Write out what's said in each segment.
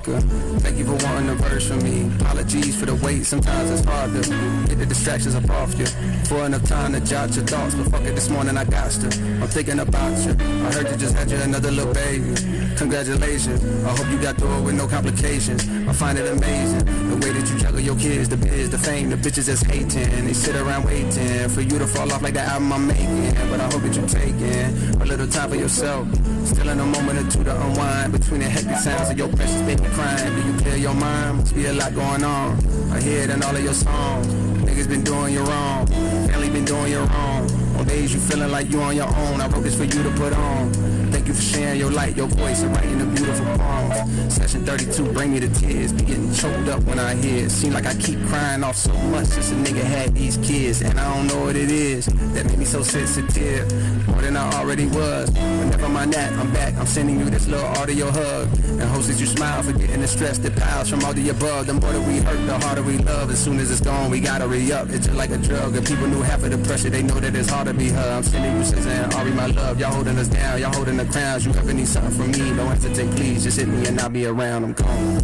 Walker. Thank you for wanting a verse from me. Apologies for the wait, sometimes it's hard to get the distractions up off you. For enough time to jot your thoughts, but fuck it, this morning I got to. I'm thinking about you. I heard you just had you another little baby. Congratulations. I hope you got through it with no complications. I find it amazing the way that you juggle your kids, the biz, the fame, the bitches that's hating. They sit around waiting for you to fall off like the album I'm making. But I hope that you're taking a little time for yourself. Still in a moment or two to unwind between the hectic sounds of your precious baby crying. Do you clear your mind? Must be a lot going on. I hear it in all of your songs. Niggas been doing you wrong. Family been doing you wrong. On days you feeling like you on your own, I wrote this for you to put on. Thank you for sharing your light, your voice, and writing the beautiful poems. Session 32 bring me to tears. Be getting choked up when I hear it. Seem like I keep crying off so much since a nigga had these kids. And I don't know what it is that made me so sensitive. More than I already was. But never mind that, I'm back. I'm sending you this little audio hug. And hopes that you smile, forgetting the stress that piles from all the above. The more that we hurt, the harder we love. As soon as it's gone, we gotta re-up. It's just like a drug. If people knew half of the pressure, they know that it's hard to be her. I'm sending you Singin, Ari, my love. Y'all holding us down, y'all holding the crowns. You ever need something from me, don't hesitate, please. Just hit me and I'll be around, I'm gone.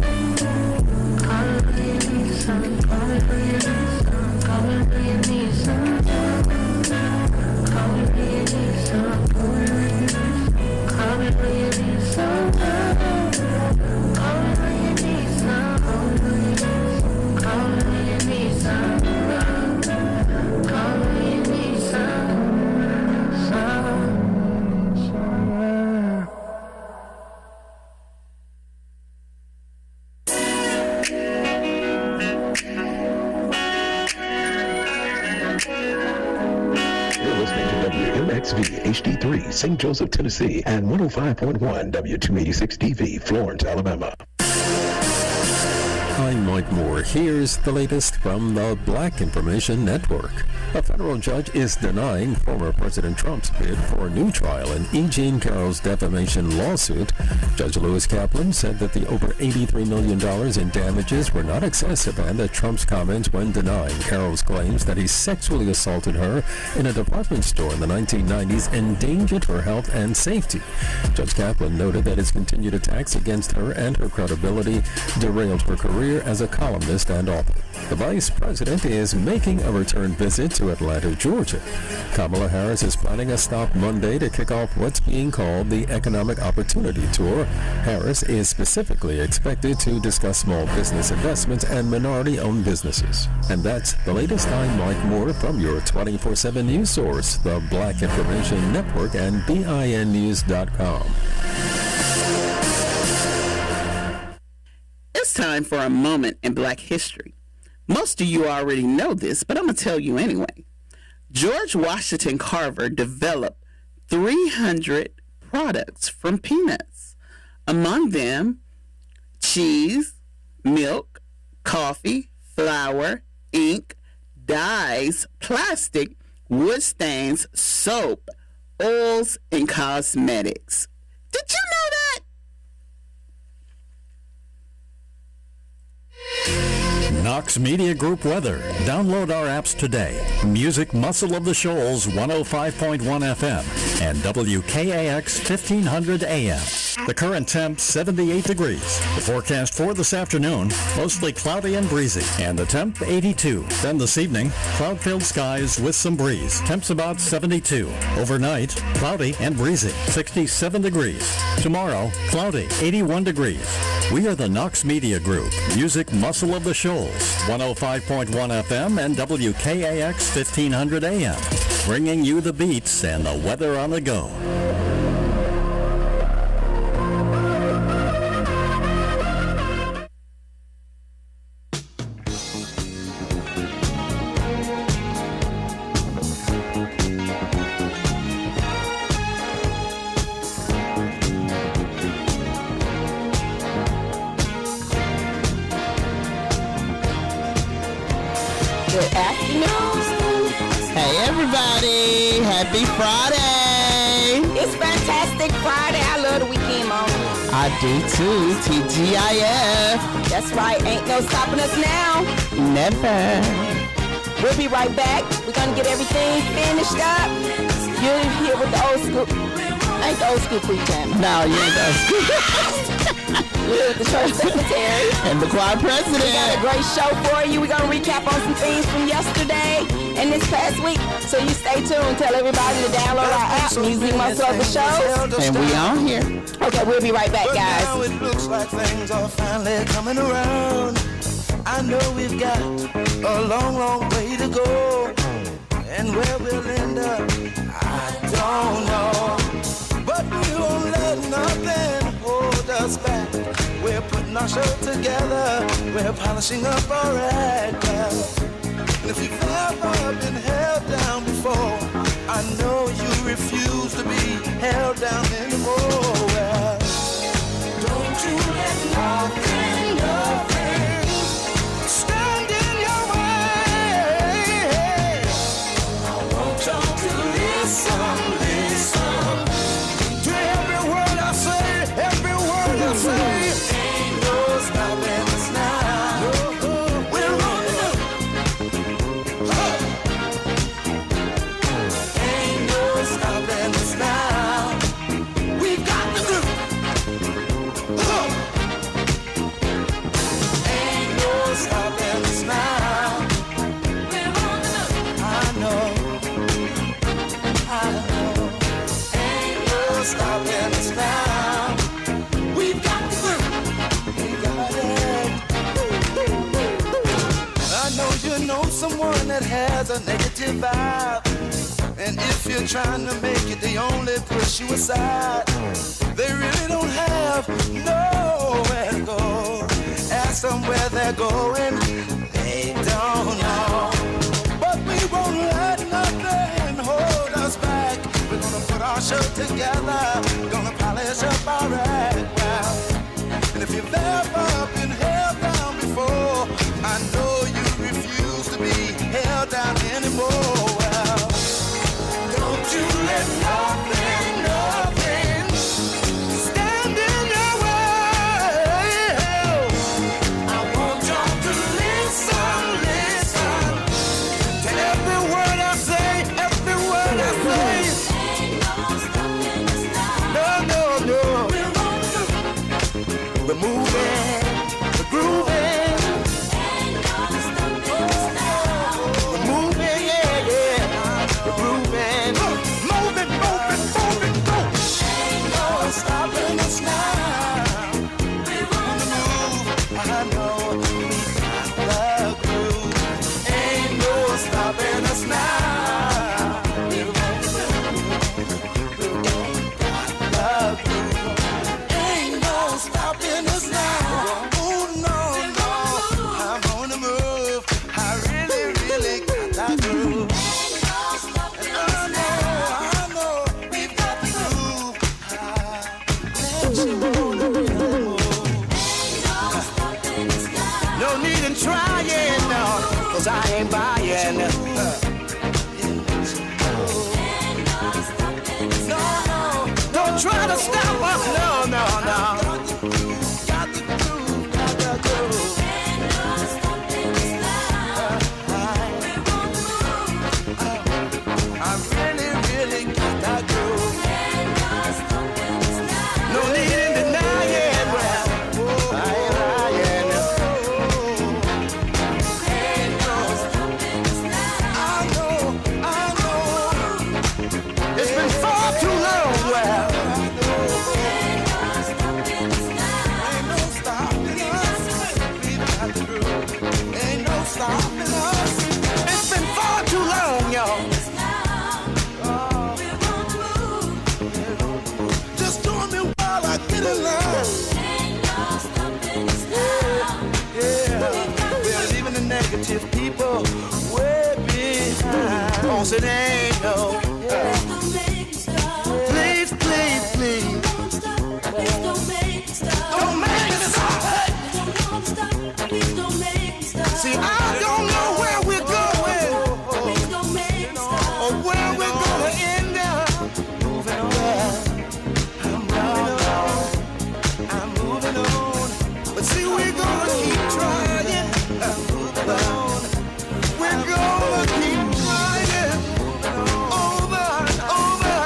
HD3, St. Joseph, Tennessee, and 105.1 W286DV, Florence, Alabama. I'm Mike Moore. Here's the latest from the Black Information Network. A federal judge is denying former President Trump's bid for a new trial in E. Jean Carroll's defamation lawsuit. Judge Lewis Kaplan said that the over $83 million in damages were not excessive and that Trump's comments when denying Carroll's claims that he sexually assaulted her in a department store in the 1990s endangered her health and safety. Judge Kaplan noted that his continued attacks against her and her credibility derailed her career as a columnist and author. The vice president is making a return visit to Atlanta, Georgia. Kamala Harris is planning a stop Monday to kick off what's being called the Economic Opportunity Tour. Harris is specifically expected to discuss small business investments and minority-owned businesses. And that's the latest. I'm Mike Moore from your 24/7 news source, the Black Information Network and BINnews.com. It's time for a moment in Black history. Most of you already know this, but I'm going to tell you anyway. George Washington Carver developed 300 products from peanuts. Among them, cheese, milk, coffee, flour, ink, dyes, plastic, wood stains, soap, oils, and cosmetics. Did you know that? Knox Media Group weather. Download our apps today. Music Muscle of the Shoals 105.1 FM and WKAX 1500 AM. The current temp 78 degrees. The forecast for this afternoon, mostly cloudy and breezy, and the temp 82. Then this evening, cloud-filled skies with some breeze. Temps about 72. Overnight, cloudy and breezy, 67 degrees. Tomorrow, cloudy, 81 degrees. We are the Knox Media Group, Music Muscle of the Shoals, 105.1 FM and WKAX 1500 AM, bringing you the beats and the weather on the go. Happy Friday! It's Fantastic Friday. I love the weekend, Mom. I do too. TGIF. That's right. Ain't no stopping us now. Never. We'll be right back. We're going to get everything finished up. You're here with the old school. I ain't the old school pre-jam. No, you ain't the old school. We're with the church secretary. And the choir president. We got a great show for you. We're going to recap on some things from yesterday and this past week. So you stay tuned. Tell everybody to download our app, Music Muscle of the Show. And we on here. Okay, we'll be right back, guys. Now it looks like things are finally coming around. I know we've got a long, long way to go. And where we'll end up, I don't know. But we won't let nothing hold us back. We're putting our show together. We're polishing up our act. And if you've ever been held down before, I know you refuse to be held down anymore. Well, don't you let nothing, nothing stand in your way. I want y'all to listen, listen to every word I say, every word I say. Ain't no stopping us now. We're on the move. Ain't no stopping us now. We've got the groove. Ain't no stopping us now. We're on the move. I know. Ain't no stopping us now. We've got the groove. We got it. I know you know someone that has a negative vibe. And if you're trying to make it, they only push you aside. They really don't have nowhere to go. Ask them where they're going, they don't know. But we won't let nothing hold us back. We're gonna put our show together, gonna polish up our act. And if you've ever been held down before, I know you refuse to be held down anymore. Well, don't you let nothing, nothing stand in your way. I want y'all to listen, listen to every word I say, every word I say. No, no, no. We're moving, we're grooving. We're moving, yeah, yeah. We're grooving. Moving, moving, moving, go. Ain't no stopping us now. We're on the move. I know we got the groove. Ain't no stopping us now. We're on the move. We got the groove. Ain't no stopping us now. Oh no, no, I'm on the move. I really, really got that groove. I know, we've got the groove. Let you on the move. No need in trying, no, 'cause I ain't buying. No, don't try to stop us, no, no, no. Got the groove, got the groove. I really, really got that groove. No need in denying, well, I ain't lying. I know. It's been far too long, well. Ain't no stopping us. We've got the groove. Ain't no stopping us. It's been far too long, y'all. Just join me while I get in line. Yeah, we're leaving the negative people way behind. Oh, so they ain't no. Please, please, please. Don't make me stop. Hey. See, I don't know where we're going or where we're gonna end up. Moving on. I'm moving on. But see, we're gonna keep trying. Moving on. We're gonna keep trying. Over and over.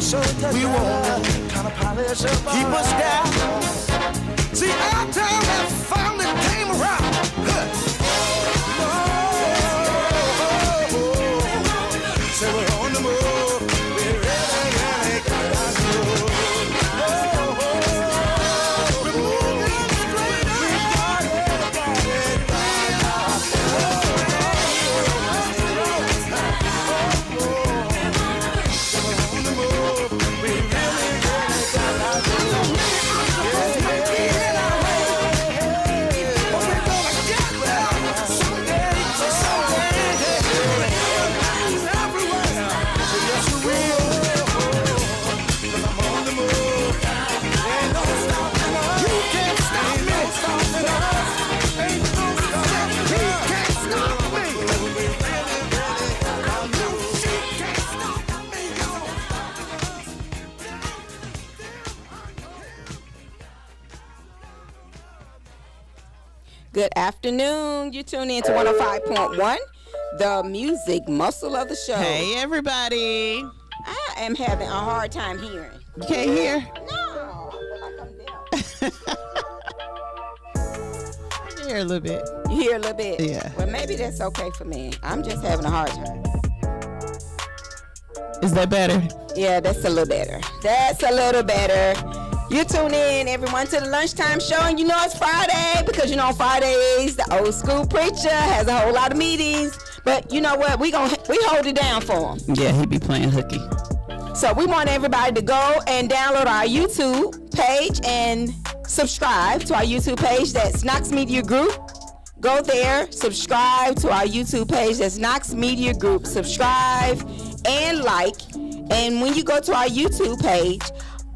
We won't kind of polish up, keep us down. See, our time has finally came around. So we're on the move. We're really got our move. We're moving straight ahead. Good afternoon. You tune in to 105.1, the music muscle of the show. Hey, everybody. I am having a hard time hearing. You can't hear? No, I feel like I'm deaf. I can hear a little bit. You hear a little bit? Yeah. Well, maybe that's okay for me. I'm just having a hard time. Is that better? Yeah, that's a little better. That's a little better. You tune in, everyone, to the Lunchtime Show, and you know it's Friday because, you know, on Fridays, the old school preacher has a whole lot of meetings. But you know what? We hold it down for him. Yeah, he be playing hooky. So we want everybody to go and download our YouTube page and subscribe to our YouTube page. That's Knox Media Group. Go there, subscribe to our YouTube page. That's Knox Media Group. Subscribe and like. And when you go to our YouTube page,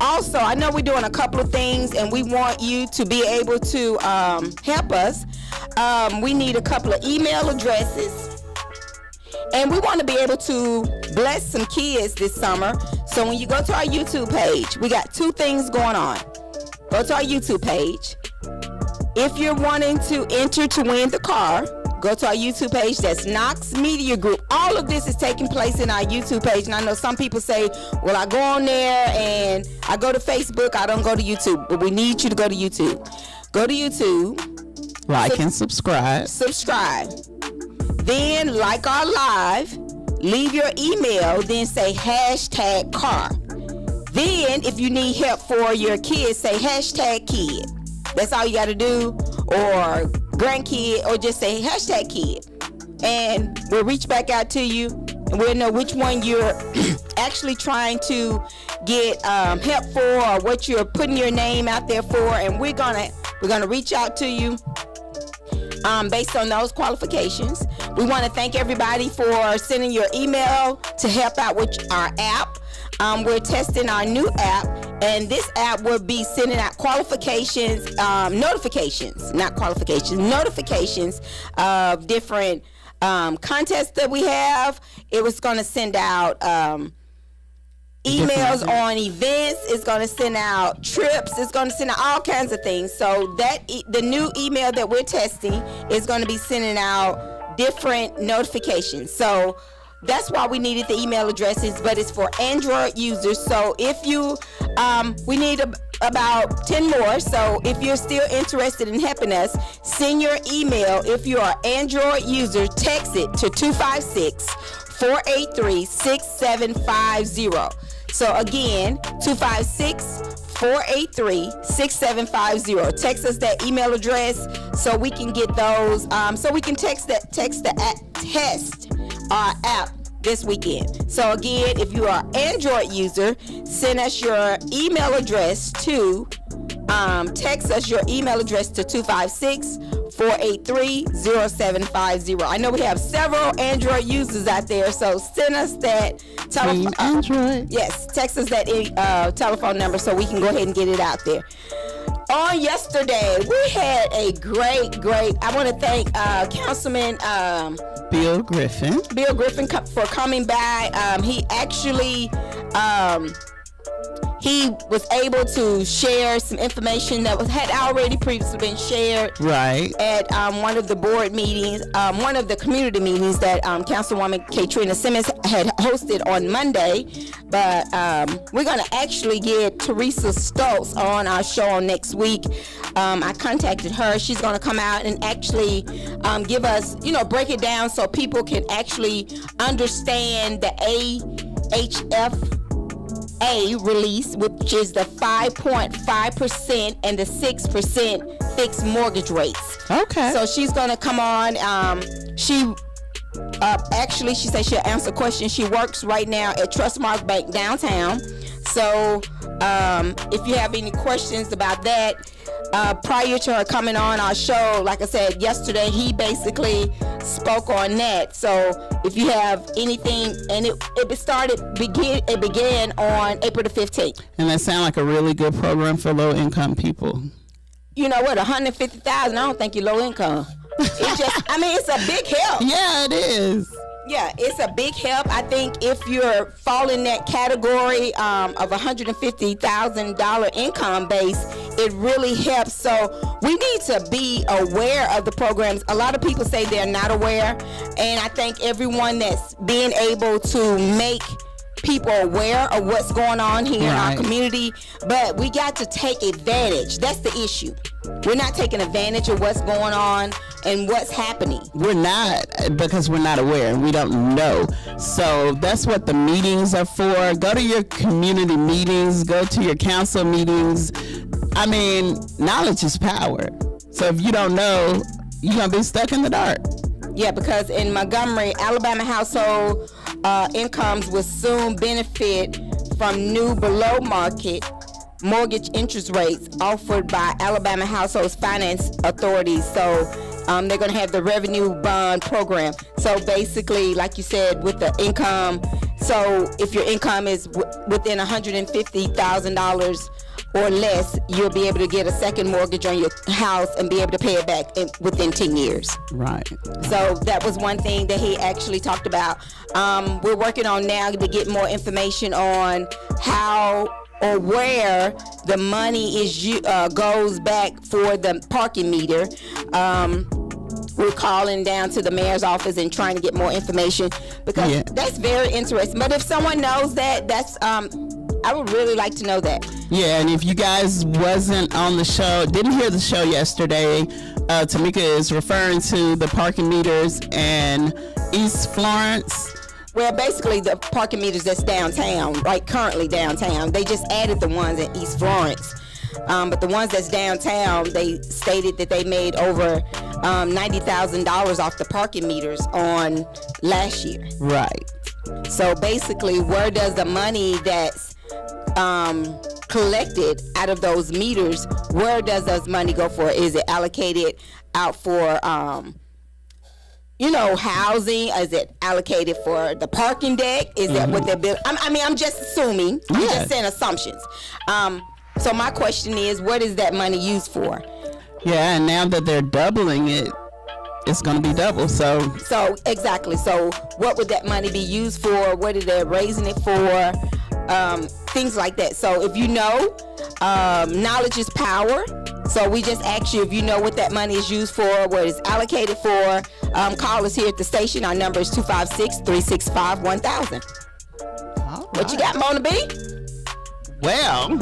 also, I know we're doing a couple of things, and we want you to be able to help us. We need a couple of email addresses, and we want to be able to bless some kids this summer. So when you go to our YouTube page, we got two things going on. Go to our YouTube page. If you're wanting to enter to win the car, go to our YouTube page. That's Knox Media Group. All of this is taking place in our YouTube page. And I know some people say, well, I go on there and I go to Facebook. I don't go to YouTube. But we need you to go to YouTube. Go to YouTube. Like and subscribe. Subscribe. Then like our live. Leave your email. Then say hashtag car. Then if you need help for your kids, say hashtag kid. That's all you got to do. Or grandkid, or just say hashtag kid, and we'll reach back out to you, and we'll know which one you're actually trying to get help for, or what you're putting your name out there for, and we're gonna reach out to you based on those qualifications. We want to thank everybody for sending your email to help out with our app. We're testing our new app, and this app will be sending out notifications of different contests that we have. It was going to send out emails on events. It's going to send out trips. It's going to send out all kinds of things. So that the new email that we're testing is going to be sending out different notifications. So that's why we needed the email addresses, but it's for Android users. So if you, we need about 10 more. So if you're still interested in helping us, send your email. If you're an Android user, text it to 256-483-6750. So again, 256-483-6750. Text us that email address so we can get those, so we can test our app this weekend. So again, if you are an Android user, send us your email address to text us your email address to 256-483-0750. I know we have several Android users out there, so send us that telephone. Android. Yes, text us that telephone number so we can go ahead and get it out there. On yesterday, we had a great, I want to thank Councilman Bill Griffin for coming by. He actually he was able to share some information that had already previously been shared at one of the board meetings, one of the community meetings that Councilwoman Katrina Simmons had hosted on Monday. But we're going to actually get Teresa Stoltz on our show on next week. I contacted her. She's going to come out and actually give us, break it down so people can actually understand the AHFA release, which is the 5.5% and the 6% fixed mortgage rates. Okay. So she's going to come on. She said she'll answer questions. She works right now at Trustmark Bank downtown. So if you have any questions about that, prior to her coming on our show, like I said yesterday, he basically spoke on that. So if you have anything, and it began on April the 15th. And that sounds like a really good program for low income people. You know what? $150,000. I don't think you're low income. It's a big help. Yeah, it is. Yeah, it's a big help. I think if you're fall in that category of $150,000 income base, it really helps. So we need to be aware of the programs. A lot of people say they're not aware, and I think everyone that's being able to make people aware of what's going on here in our community, but we got to take advantage. That's the issue. We're not taking advantage of what's going on and what's happening. We're not, because we're not aware and we don't know. So that's what the meetings are for. Go to your community meetings, go to your council meetings. Knowledge is power. So if you don't know, you're going to be stuck in the dark. Yeah, because in Montgomery, Alabama household incomes will soon benefit from new below market mortgage interest rates offered by Alabama Households Finance Authority. So they're going to have the revenue bond program. So basically, like you said, with the income, so if your income is within $150,000 or less, you'll be able to get a second mortgage on your house and be able to pay it back within 10 years. Right. So that was one thing that he actually talked about. We're working on now to get more information on how or where the money is goes back for the parking meter. We're calling down to the mayor's office and trying to get more information, because that's very interesting. But if someone knows that, that's I would really like to know that. Yeah, and if you guys wasn't on the show, didn't hear the show yesterday, Tamika is referring to the parking meters in East Florence. Well, basically the parking meters that's downtown, right, currently downtown. They just added the ones in East Florence. But the ones that's downtown, they stated that they made over $90,000 off the parking meters on last year. Right. So basically, where does the money that's collected out of those meters, where does those money go for? Is it allocated out for housing? Is it allocated for the parking deck? Is that what they're building? I'm just assuming. I'm just saying assumptions. So my question is, what is that money used for? Yeah, and now that they're doubling it, it's going to be double. So exactly. So what would that money be used for? What are they raising it for? Things like that. So if you know, knowledge is power. So we just ask you if you know what that money is used for, what it's allocated for. Call us here at the station. Our number is 256-365-1000. What you got, Mona B? Well,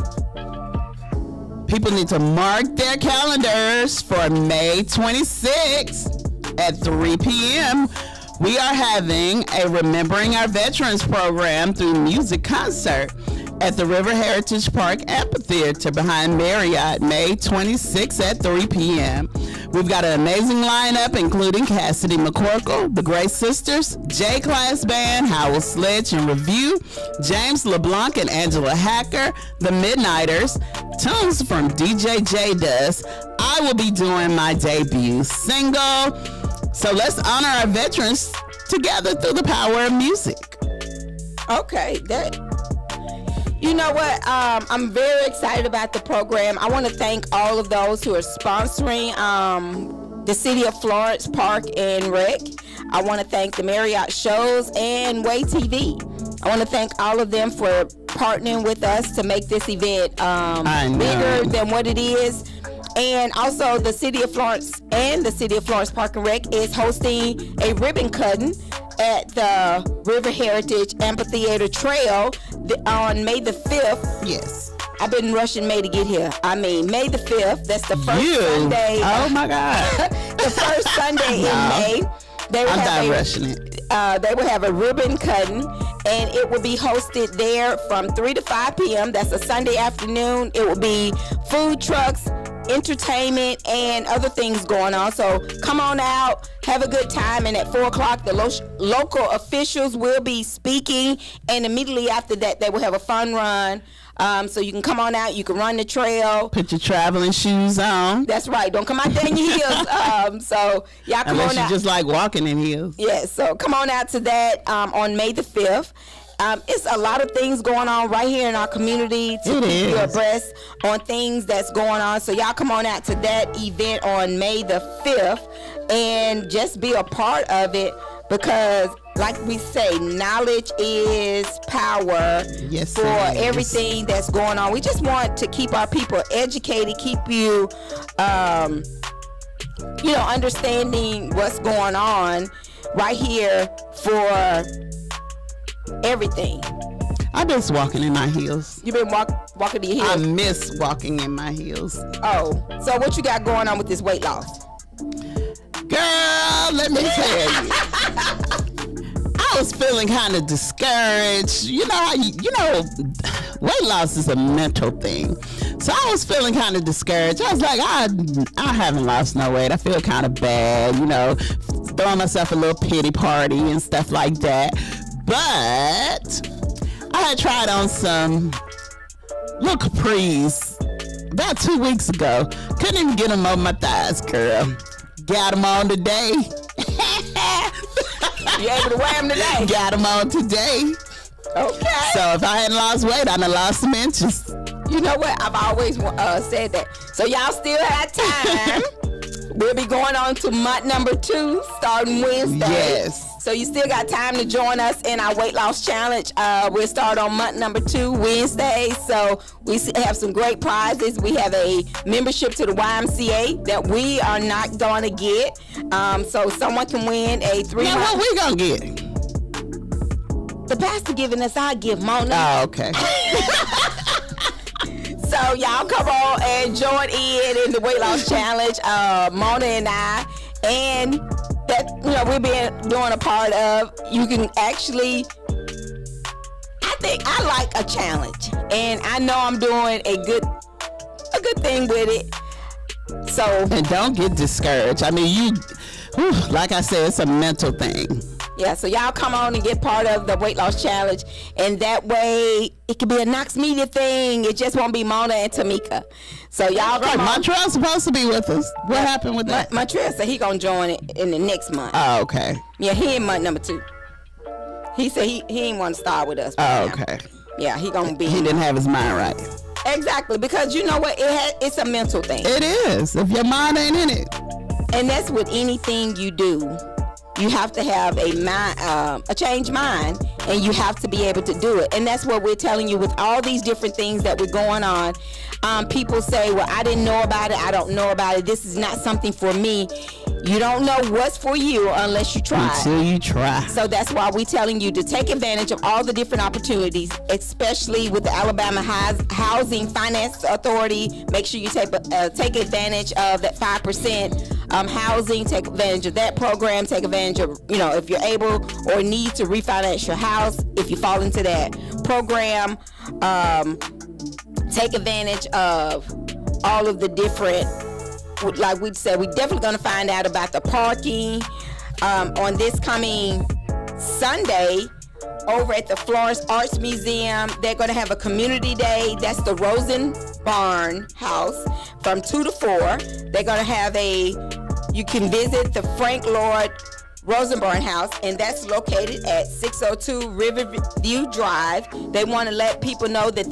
people need to mark their calendars for May 26th at 3 p.m. We are having a Remembering Our Veterans program through music concert at the River Heritage Park Amphitheater behind Marriott, May 26th at 3 p.m. We've got an amazing lineup, including Cassidy McCorkle, the Gray Sisters, J-Class Band, Howell Sledge and Review, James LeBlanc and Angela Hacker, the Midnighters, tunes from DJ J Does. I will be doing my debut single. So let's honor our veterans together through the power of music. Okay, you know what? I'm very excited about the program. I want to thank all of those who are sponsoring the City of Florence Park and Rec. I want to thank the Marriott Shows and Way TV. I want to thank all of them for partnering with us to make this event bigger than what it is. And also the City of Florence and the City of Florence Park and Rec is hosting a ribbon cutting at the River Heritage Amphitheater Trail on May the 5th. Yes. I've been rushing May to get here. I mean, May the 5th. That's the first Sunday. Oh my God. The first Sunday in May. I'm not rushing it. They will have a ribbon cutting, and it will be hosted there from 3 to 5 p.m. That's a Sunday afternoon. It will be food trucks, entertainment, and other things going on. So come on out, have a good time, and at 4 o'clock, the local officials will be speaking, and immediately after that, they will have a fun run. So you can come on out, you can run the trail. Put your traveling shoes on. That's right. Don't come out there in your heels. So y'all come Unless on you out. just like walking in heels. Yeah, so come on out to that on May the 5th. It's a lot of things going on right here in our community to keep you abreast on things that's going on. So y'all come on out to that event on May the 5th and just be a part of it, because like we say, knowledge is power for everything that's going on. We just want to keep our people educated, keep you, understanding what's going on right here for everything. I miss walking in my heels. You've been walking to your I heels? miss walking in my heels. Oh, so what you got going on with this weight loss? Girl, let me tell you. I was feeling kind of discouraged. You know how weight loss is a mental thing. So I was feeling kind of discouraged. I was like, I haven't lost no weight. I feel kind of bad, throwing myself a little pity party and stuff like that. But I had tried on some little capris about 2 weeks ago. Couldn't even get them on my thighs, girl. Got them on today. You able to wear them today? Got them on today. Okay. So if I hadn't lost weight, I'd have lost some inches. You know what? I've always said that. So y'all still have time. We'll be going on to month number 2 starting Wednesday. Yes. So you still got time to join us in our weight loss challenge. We'll start on month number 2 Wednesday. So we have some great prizes. We have a membership to the YMCA that we are not going to get. So someone can win a 3 Now what we gonna get? The pastor giving us our gift, Mona. Oh, okay. So y'all come on and join in the weight loss challenge. Mona and I, and that we've been doing a part of. You can actually, I think I like a challenge, and I know I'm doing a good thing with it. So, and don't get discouraged. I mean, like I said, it's a mental thing. Yeah, so y'all come on and get part of the weight loss challenge, and that way it could be a Knox Media thing. It just won't be Mona and Tamika. So y'all come on. Montreal's supposed to be with us. What happened with that? Montreal said he gonna join it in the next month. Oh, okay. Yeah, he in month number 2. He said he ain't want to start with us. Oh, okay. Yeah, he gonna be. He didn't have his mind right. Exactly, because you know what? It's a mental thing. It is. If your mind ain't in it. And that's with anything you do. You have to have a changed mind, and you have to be able to do it. And that's what we're telling you with all these different things that we're going on. People say, well, I didn't know about it. I don't know about it. This is not something for me. You don't know what's for you unless you try. Until you try. So that's why we're telling you to take advantage of all the different opportunities, especially with the Alabama Housing Finance Authority. Make sure you take advantage of that 5% housing. Take advantage of that program. Take advantage of, if you're able or need to refinance your house, if you fall into that program. Take advantage of all of the different, like we said, we're definitely going to find out about the parking on this coming Sunday over at the Florence Arts Museum. They're going to have a community day. That's the Rosen Barn House from 2 to 4. They're going to have you can visit the Frank Lord Rosenborn House, and that's located at 602 Riverview Drive. They want to let people know that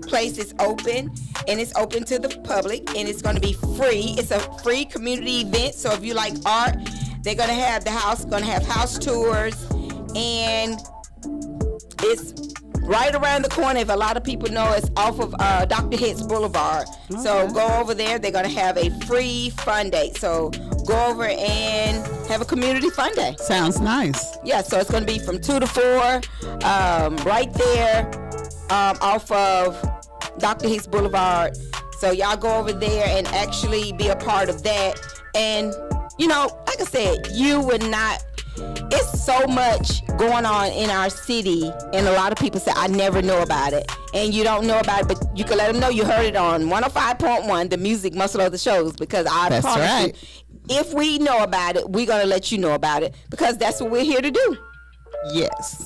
place is open, and it's open to the public, and it's going to be free. It's a free community event, so if you like art, they're going to have house tours, and It's right around the corner. If a lot of people know, it's off of Dr. Hitz Boulevard. Okay. So go over there. They're going to have a free fun day. So go over and have a community fun day. Sounds nice. Yeah, so it's going to be from 2 to 4 right there off of Dr. Hitz Boulevard. So y'all go over there and actually be a part of that. And, you know, like I said, you would not... It's so much going on in our city, and a lot of people say, I never know about it. And you don't know about it, but you can let them know you heard it on 105.1, the music muscle of the shows, because I promise you, if we know about it, we're going to let you know about it, because that's what we're here to do. Yes.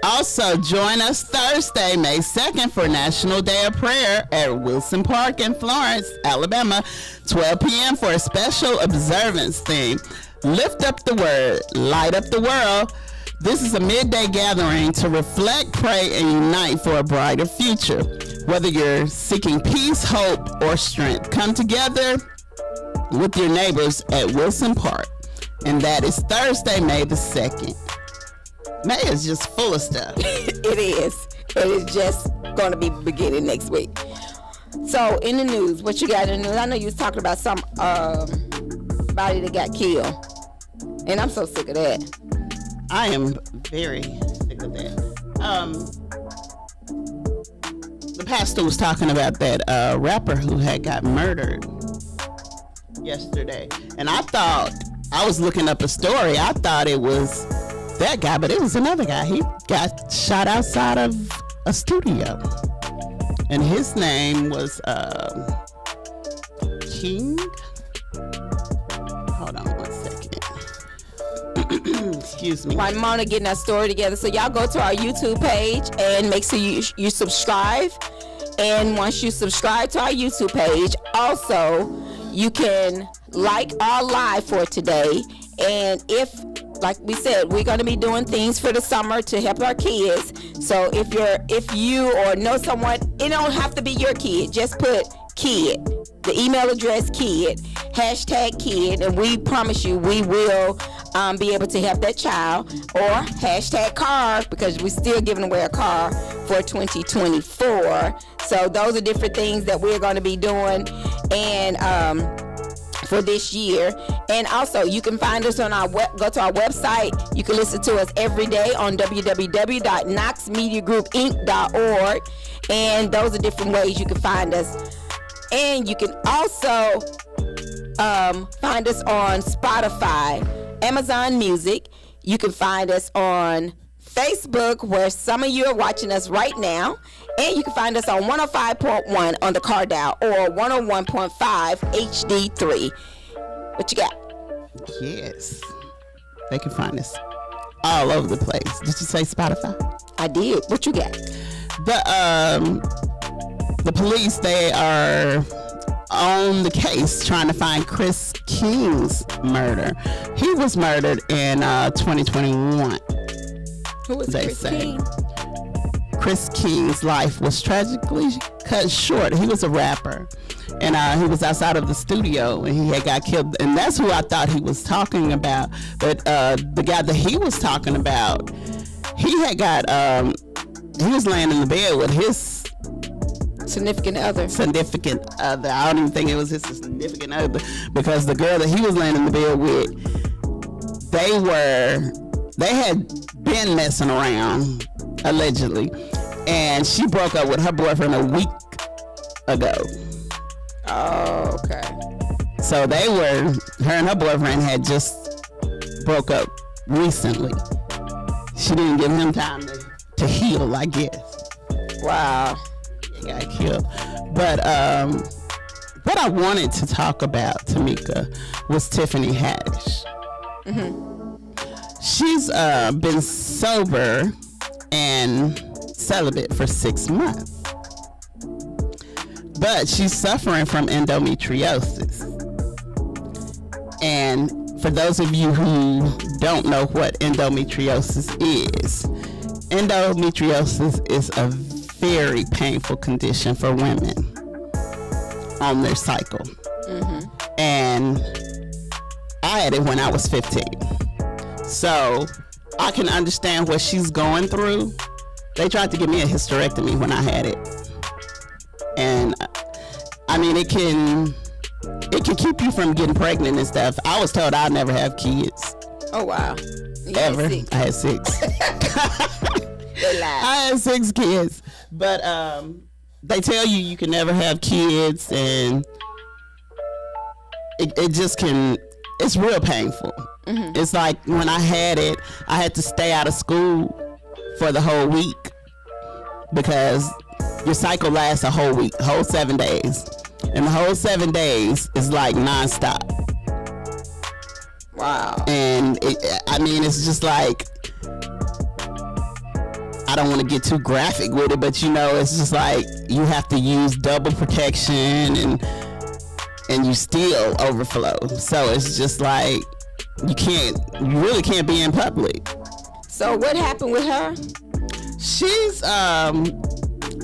Also, join us Thursday, May 2nd for National Day of Prayer at Wilson Park in Florence, Alabama, 12 p.m. for a special observance theme. Lift up the word, light up the world. This is a midday gathering to reflect, pray, and unite for a brighter future. Whether you're seeking peace, hope, or strength, come together with your neighbors at Wilson Park. And that is Thursday, May the 2nd. May is just full of stuff. It is. It is just going to be beginning next week. So, in the news, what you got in the news? I know you was talking about somebody that got killed. And I'm so sick of that. I am very sick of that. The pastor was talking about that rapper who had got murdered yesterday. And I was looking up a story. I thought it was that guy, but it was another guy. He got shot outside of a studio. And his name was King. Hold on one second. Excuse me. While Mona getting that story together. So y'all go to our YouTube page and make sure you subscribe. And once you subscribe to our YouTube page, also you can like our live for today. And if, like we said, we're going to be doing things for the summer to help our kids. So if you or know someone, it don't have to be your kid. Just put kid, the email address kid, hashtag kid, and we promise you we will be able to help that child. Or hashtag car, because we're still giving away a car for 2024. So those are different things that we're going to be doing and for this year. And also you can find us on go to our website. You can listen to us every day on www.knoxmediagroupinc.org, and those are different ways you can find us. And you can also find us on Spotify, Amazon Music. You can find us on Facebook, where some of you are watching us right now. And you can find us on 105.1 on the car dial or 101.5 HD3. What you got? Yes. They can find us all over the place. Did you say Spotify? I did. What you got? The police, they are on the case trying to find Chris King's murder. He was murdered in 2021. Who was Chris King? Chris King's life was tragically cut short. He was a rapper, and he was outside of the studio when he had got killed. And that's who I thought he was talking about. But the guy that he was talking about, he had got, he was laying in the bed with his significant other. I don't even think it was his significant other, because the girl that he was laying in the bed with, they had been messing around, allegedly, and she broke up with her boyfriend a week ago. Oh, okay. So her and her boyfriend had just broke up recently. She didn't give him time to heal, I guess. Wow. He got killed. But what I wanted to talk about, Tamika, was Tiffany Haddish. Mm-hmm. She's been sober and celibate for 6 months. But she's suffering from endometriosis. And for those of you who don't know what endometriosis is a very painful condition for women on their cycle. Mm-hmm. And I had it when I was 15. So I can understand what she's going through, They tried to give me a hysterectomy when I had it. And I mean, it can keep you from getting pregnant and stuff. I was told I'd never have kids. Oh, wow. You Ever. had I had 6. They lied. I had 6 kids. But they tell you can never have kids, and it just can, it's real painful. Mm-hmm. It's like when I had it, I had to stay out of school for the whole week because your cycle lasts a whole week, whole 7 days. And the whole 7 days is like nonstop. Wow. And it's just like, I don't want to get too graphic with it, but it's just like you have to use double protection and you still overflow. So it's just like you really can't be in public. So what happened with her? She's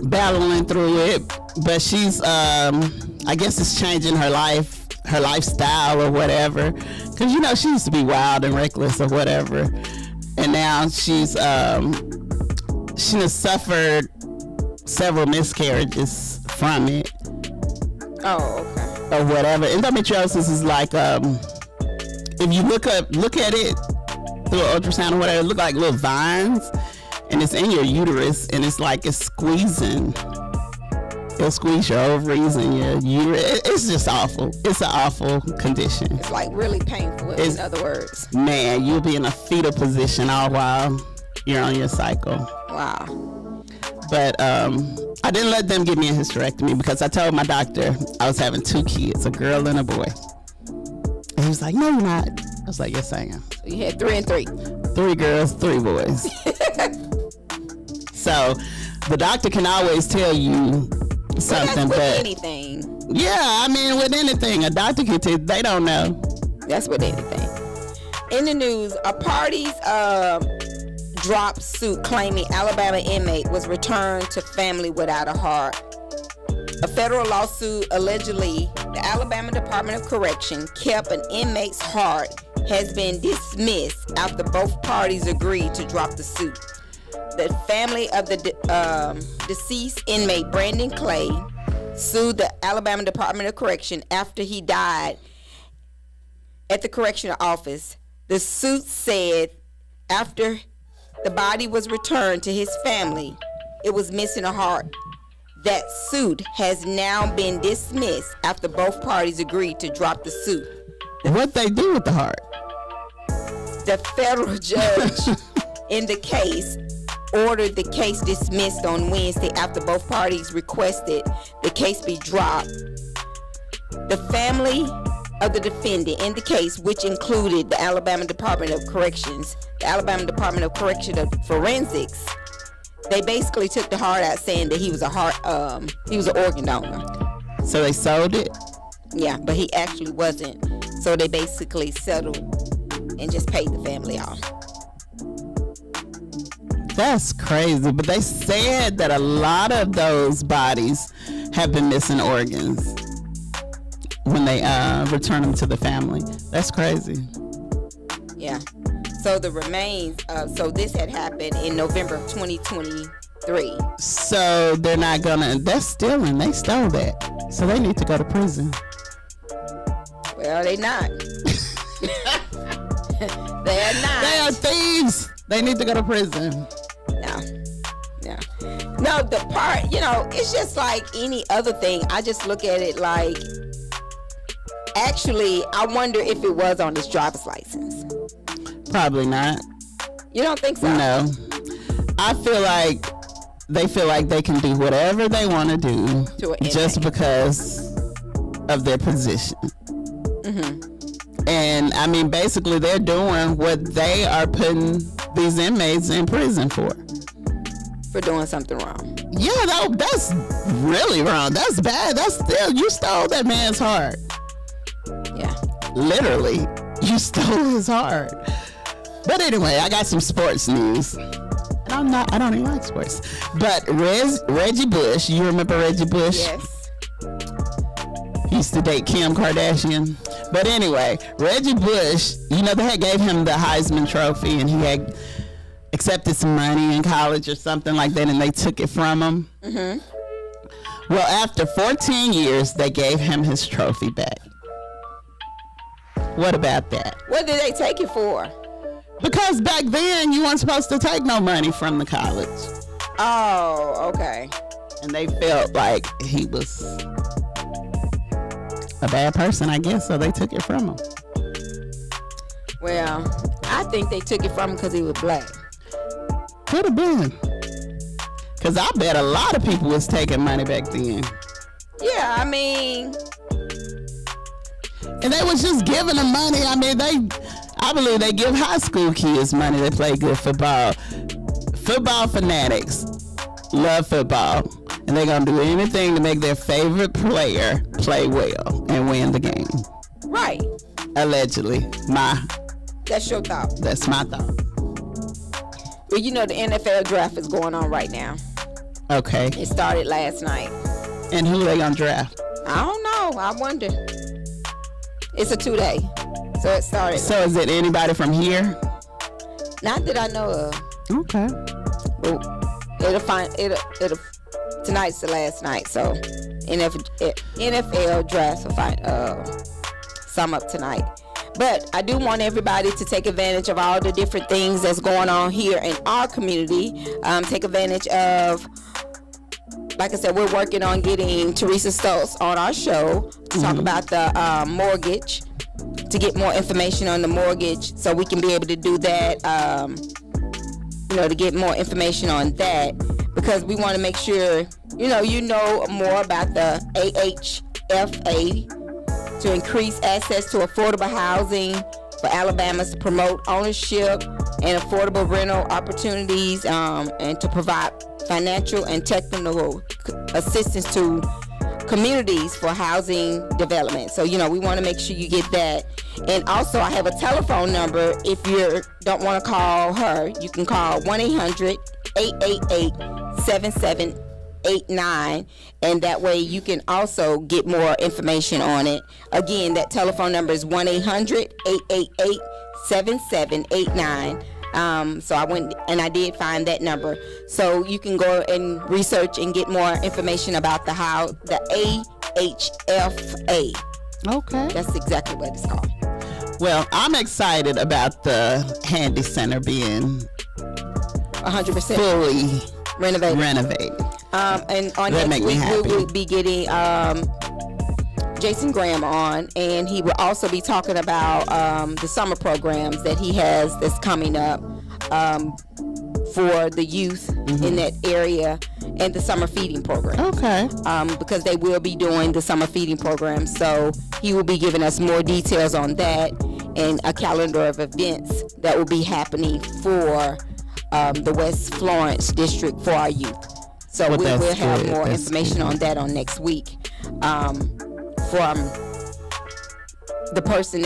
battling through it, but she's I guess it's changing her lifestyle or whatever, because she used to be wild and reckless or whatever, and now she has suffered several miscarriages from it. Oh, okay. Or whatever. Endometriosis is like if you look at it through an ultrasound or whatever, it look like little vines, and it's in your uterus, and it's like it's squeezing. It'll squeeze your ovaries and your uterus. It's just awful. It's an awful condition. It's like really painful, in other words. Man, you'll be in a fetal position all while you're on your cycle. Wow. But I didn't let them give me a hysterectomy because I told my doctor I was having 2 kids, a girl and a boy. And he was like, no, you're not. I was like, yes, I am. So you had 3 and 3. 3 girls, 3 boys. So the doctor can always tell you something, but but anything. Yeah, with anything, a doctor can tell. They don't know. That's with anything. In the news, a party's drop suit claiming Alabama inmate was returned to family without a heart. A federal lawsuit allegedly the Alabama Department of Correction kept an inmate's heart has been dismissed after both parties agreed to drop the suit. The family of the deceased inmate Brandon Clay sued the Alabama Department of Correction after he died at the correctional office. The suit said after the body was returned to his family, it was missing a heart. That suit has now been dismissed after both parties agreed to drop the suit. What they do with the heart? The federal judge in the case ordered the case dismissed on Wednesday after both parties requested the case be dropped. The family of the defendant in the case, which included the Alabama Department of Corrections, the Alabama Department of Correction of Forensics, they basically took the heart out, saying that he was an organ donor. So they sold it? Yeah, but he actually wasn't. So they basically settled and just paid the family off. That's crazy. But they said that a lot of those bodies have been missing organs when they return them to the family. That's crazy. Yeah. So the remains, so this had happened in November of 2023. So they're not gonna, that's stealing. They stole that. So they need to go to prison. Well, they not. They are not. They are thieves. They need to go to prison. No, the part, it's just like any other thing. I just look at it like, actually, I wonder if it was on his driver's license. Probably not. You don't think so? No. I feel like they feel like they can do whatever they want to do just because of their position. Mm-hmm. And basically they're doing what they are putting these inmates in prison for doing something wrong. Yeah, that's really wrong. That's bad. That's still, you stole that man's heart. Yeah. Literally, you stole his heart. But anyway, I got some sports news. And I don't even like sports. But Reggie Bush, you remember Reggie Bush? Yes. He used to date Kim Kardashian. But anyway, Reggie Bush, they had gave him the Heisman Trophy, and he had accepted some money in college or something like that, and they took it from him. Mm-hmm. Well, after 14 years, they gave him his trophy back. What about that? What did they take it for? Because back then, you weren't supposed to take no money from the college. Oh, okay. And they felt like he was a bad person, I guess, so they took it from him. Well, I think they took it from him because he was black. Could have been. Because I bet a lot of people was taking money back then. Yeah, I mean... And they was just giving them money. I mean, I believe they give high school kids money to play good football. Football fanatics love football. And they're going to do anything to make their favorite player play well and win the game. Right. Allegedly. That's your thought. That's my thought. Well, you know the NFL draft is going on right now. Okay. It started last night. And who they going to draft? I don't know. I wonder. It's a 2-day. So it started. So is it anybody from here? Not that I know of. Okay. It'll tonight's the last night, so NFL drafts will find some up tonight. But I do want everybody to take advantage of all the different things that's going on here in our community. Take advantage of, like I said, we're working on getting Teresa Stoltz on our show to talk about the mortgage, to get more information on the mortgage, so we can be able to do that, to get more information on that, because we want to make sure, you know more about the AHFA, to increase access to affordable housing for Alabama, to promote ownership and affordable rental opportunities, and to provide financial and technical assistance to communities for housing development. So, we want to make sure you get that. And also, I have a telephone number. If you don't want to call her, you can call 1-800-888-7789, and that way you can also get more information on it. Again, that telephone number is 1-800-888-7789. So I went and I did find that number. So you can go and research and get more information about the AHFA. Okay. That's exactly what it's called. Well, I'm excited about the Handy Center being 100% fully renovated. And on that next week we will be getting Jason Graham on, and he will also be talking about the summer programs that he has that's coming up for the youth in that area, and the summer feeding program. Okay. Because they will be doing the summer feeding program, so he will be giving us more details on that and a calendar of events that will be happening for the West Florence district for our youth. So we'll have more information on that on next week. From the person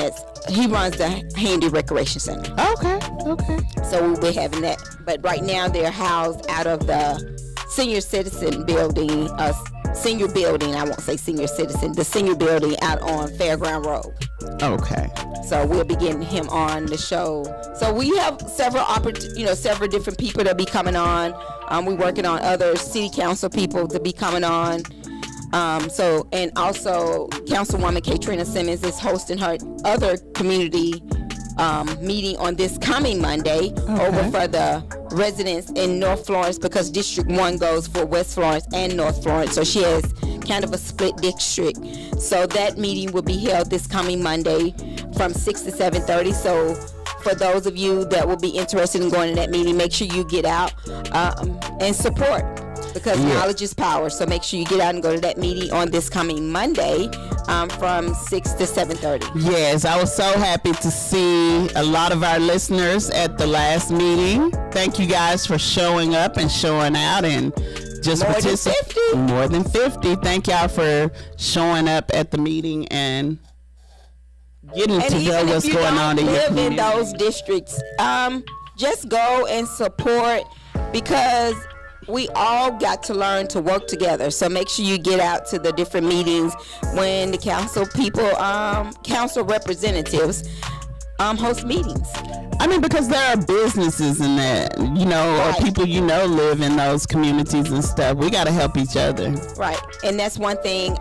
he runs the Handy Recreation Center. Okay. So we'll be having that. But right now they're housed out of the senior citizen building, senior building, I won't say senior citizen, the senior building out on Fairground Road. Okay. So we'll be getting him on the show. So we have several different people that be coming on. We're working on other city council people to be coming on. And also Councilwoman Katrina Simmons is hosting her other community meeting on this coming Monday over for the residents in North Florence, because District 1 goes for West Florence and North Florence. So she has kind of a split district. So that meeting will be held this coming Monday from 6 to 7:30. So for those of you that will be interested in going to that meeting, make sure you get out and support, because knowledge is power. So make sure you get out and go to that meeting on this coming Monday from 6 to 7:30. Yes, I was so happy to see a lot of our listeners at the last meeting. Thank you guys for showing up and showing out and just participating. More than 50. Thank y'all for showing up at the meeting and getting to know what's going on in your community. In those districts, just go and support, because we all got to learn to work together. So make sure you get out to the different meetings when the council people, council representatives host meetings. I mean, because there are businesses in that, Right. or people live in those communities and stuff. We got to help each other. Right, and that's one thing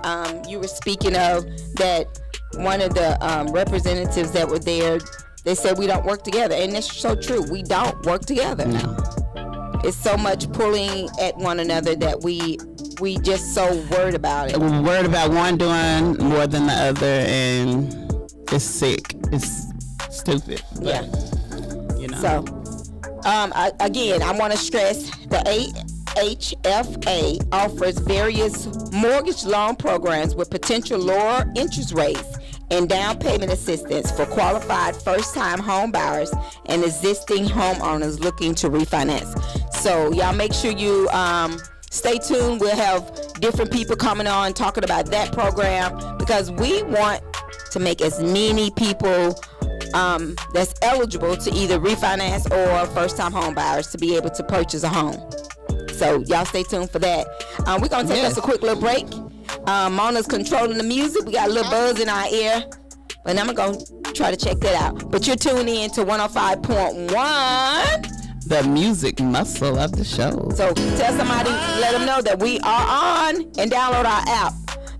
you were speaking of, that one of the representatives that were there, they said we don't work together, and that's so true. We don't work together. No. It's so much pulling at one another that we just so worried about it. We're worried about one doing more than the other, and it's sick. It's stupid. But, Yeah. So, again, I want to stress the HFA offers various mortgage loan programs with potential lower interest rates and down payment assistance for qualified first-time home buyers and existing homeowners looking to refinance. So y'all make sure you stay tuned. We'll have different people coming on talking about that program, because we want to make as many people that's eligible to either refinance or first-time home buyers to be able to purchase a home. So y'all stay tuned for that. We're going to take us a quick little break. Mona's controlling the music. We got a little buzz in our ear, but I'm going to try to check that out. But you're tuning in to 105.1. the music muscle of the show. So tell somebody, let them know that we are on, and download our app,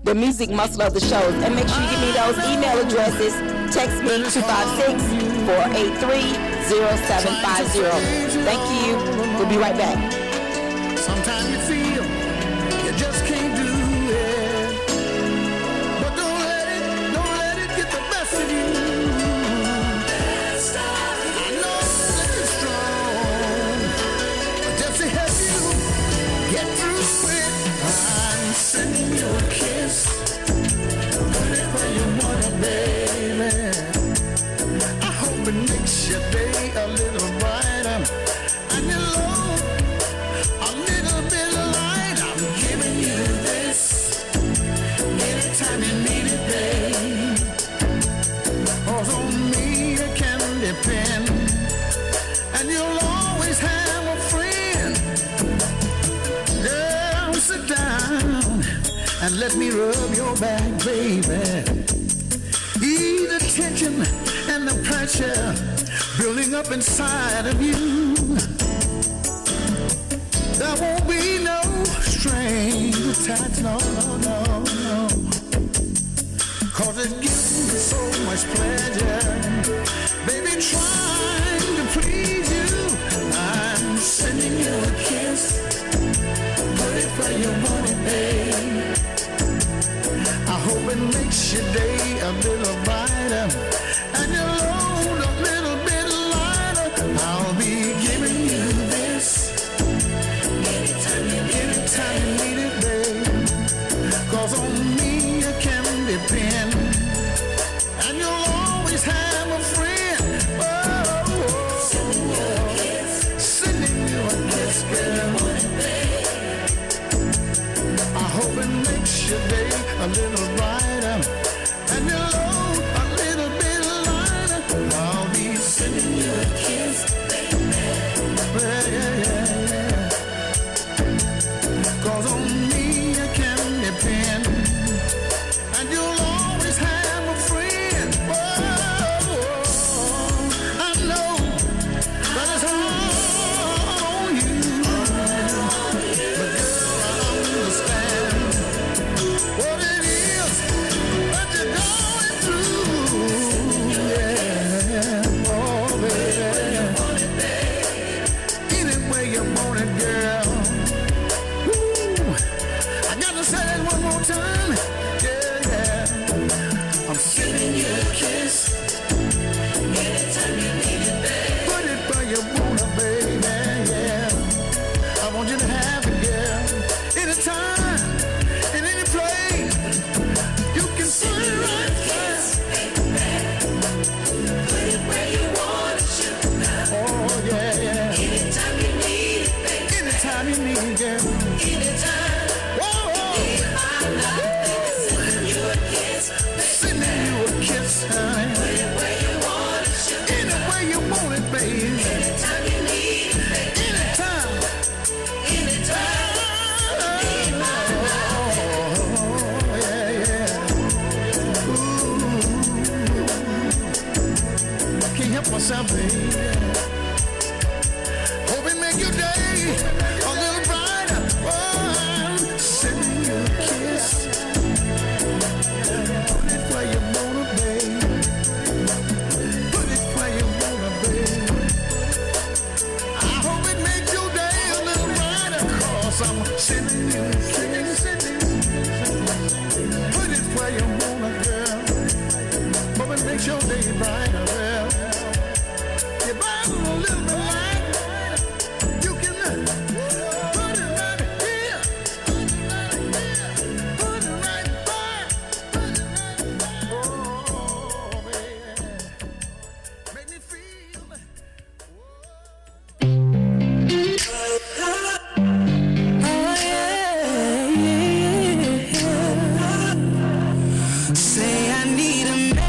the music muscle of the shows. And make sure you give me those email addresses. Text me 256-483-0750. Thank you. We'll be right back. Sometimes you feel you just can't do it, but don't let it get the best of you. I know that you're strong, but just to help you get through it, I'm sending you a kiss. Put it where you want it, baby. I hope it makes your day a little brighter, and your load a little bit light. I'm giving you this anytime you need it, babe. 'Cause on me you can depend, and you'll always have a friend. Girl, sit down and let me rub your back, baby. Ease the tension and the pressure building up inside of you. There won't be no strings attached, no. 'Cause it gives me so much pleasure, baby, trying to please you. I'm sending you a kiss. Put it where you want it, babe. I hope it makes your day a little brighter, and your load a little bit lighter. I'll be giving you this anytime you need it, babe. 'Cause on me you can depend, and you'll always have a friend. Sending you a kiss, girl. I hope it makes your day a little brighter, and your load a little bit lighter. I'll be sending you a kiss, baby. Yeah. 'Cause on me you can depend, and you'll always have a friend. I know that it's hard on you, but girl, I understand what it is that you're going through. Yeah, oh baby, any way you want it, girl. I gotta say that one more time. Yeah. I'm sending you a kiss anytime you need it, babe. Put it where you want it, baby. Yeah. I want you to have it, girl. Anytime, in any place, you can put it right there. Put it where you want it, sugar. Oh yeah. Anytime you need it, baby. Anytime you need it, girl. Anytime. Sending you a kiss, honey. Put it where you want it, sugar. Any way you want it, baby. Anytime you need it, baby. Anytime. Oh, yeah. Ooh. I'm sending you, sending. Put it where you wanna, girl. But it makes your day brighter, well. You brighten a little bit light. You can put it right here. Put it right there. Oh, baby. Make me feel. Say I need a man.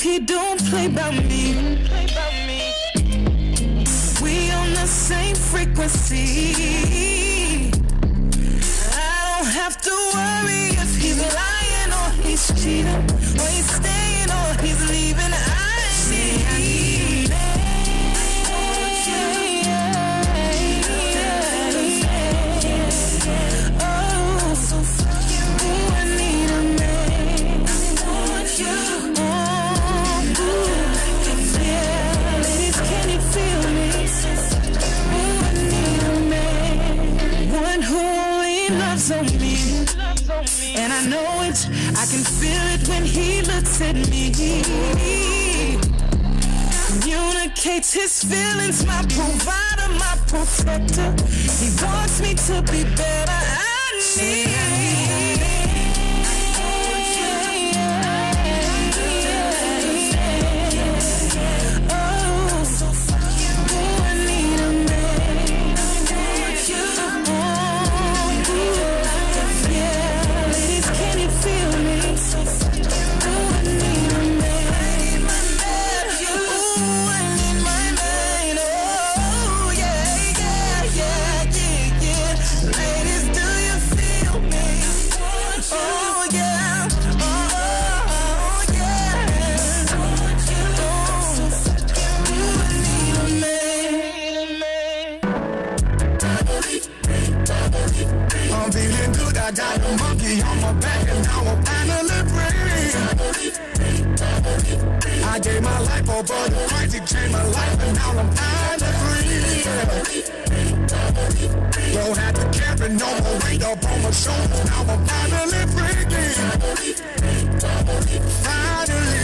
He don't play by me. We on the same frequency. I don't have to worry if he's lying or he's cheating, or he's staying or he's leaving. I need oh, so fucking ooh, I need a man. I want you. On me, and I know it, I can feel it when he looks at me. Communicates his feelings, my provider, my protector. He wants me to be better. I need I got a monkey on my back and now I'm finally free. I gave my life over to Christ, he changed my life and now I'm finally free. Don't have to carry no more weight up on my shoulders, now I'm finally free. Finally,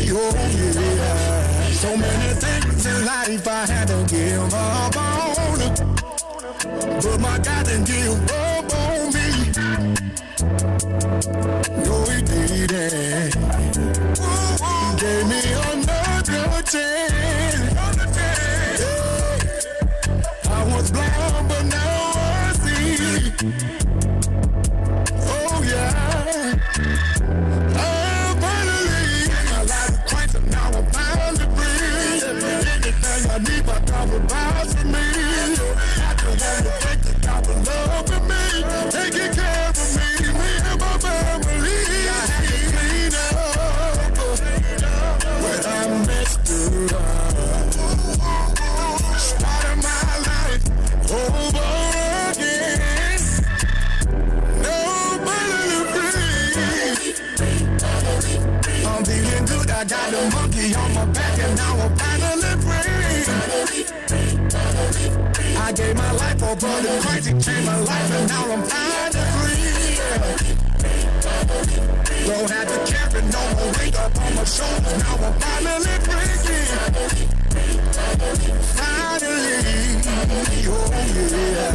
oh yeah. So many things in life I had to give up on, but my God didn't give up on me. No, he didn't. He gave me another chance. I was blind, but now I see. Oh yeah. I'm finally in my life with Christ, and now I'm finally free. Anything I need, my God provides for me. I just want to thank the God for loving me, taking care of me and my family. I had to clean up where I messed up. Started my life over again. Nobody free. I'm feeling good. I got a monkey on my back and now I'm finally free. I gave my life over to Christ, he changed my life and now I'm finally free. Don't have to carry no more weight up on my shoulders, now I'm finally free. Finally, oh yeah.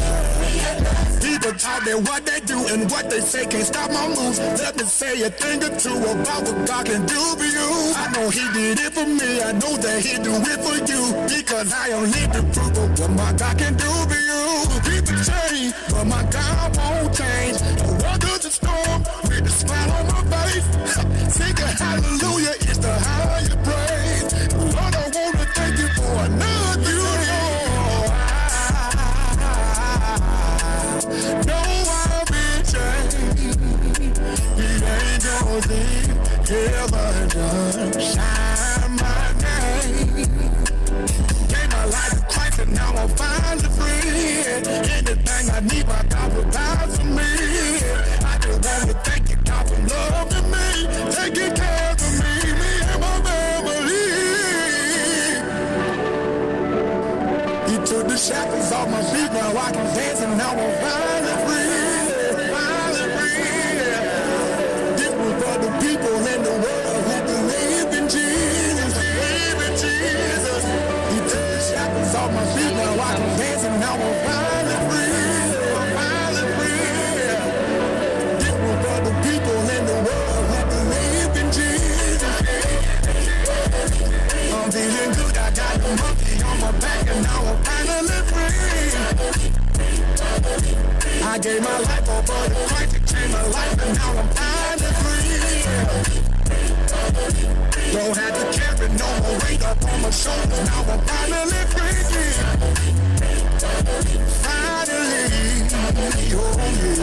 People talk that what they do and what they say can't stop my moves. Let me say a thing or two about what God can do for you. I know he did it for me, I know that he do it for you, because I am living proof of what my God can do for you. People change, but my God won't change. I weather the storm with a smile on my face. Singing hallelujah is the higher praise. Lord, I want to thank you for another you. heaven shine my name. Gave my life to Christ and now I'm finally free. Anything I need, my God provides for me. I just want to thank you, God, for loving me, taking care of me and my family. He took the shackles off my feet, now I can dance and now I'm finally free. Finally free. This was for the people in the world who believe in Jesus. Believe in Jesus. He took the shackles off my feet, now I can dance and now I'm finally free. Finally free. This was for the people in the world who believe in Jesus. I'm feeling good, I got the monkey on my back and now I'm finally free. I gave my life over to Christ, it changed my life and now I'm finally free. Don't have to carry no more weight up on my shoulders, now I'm finally free. Finally, oh yeah.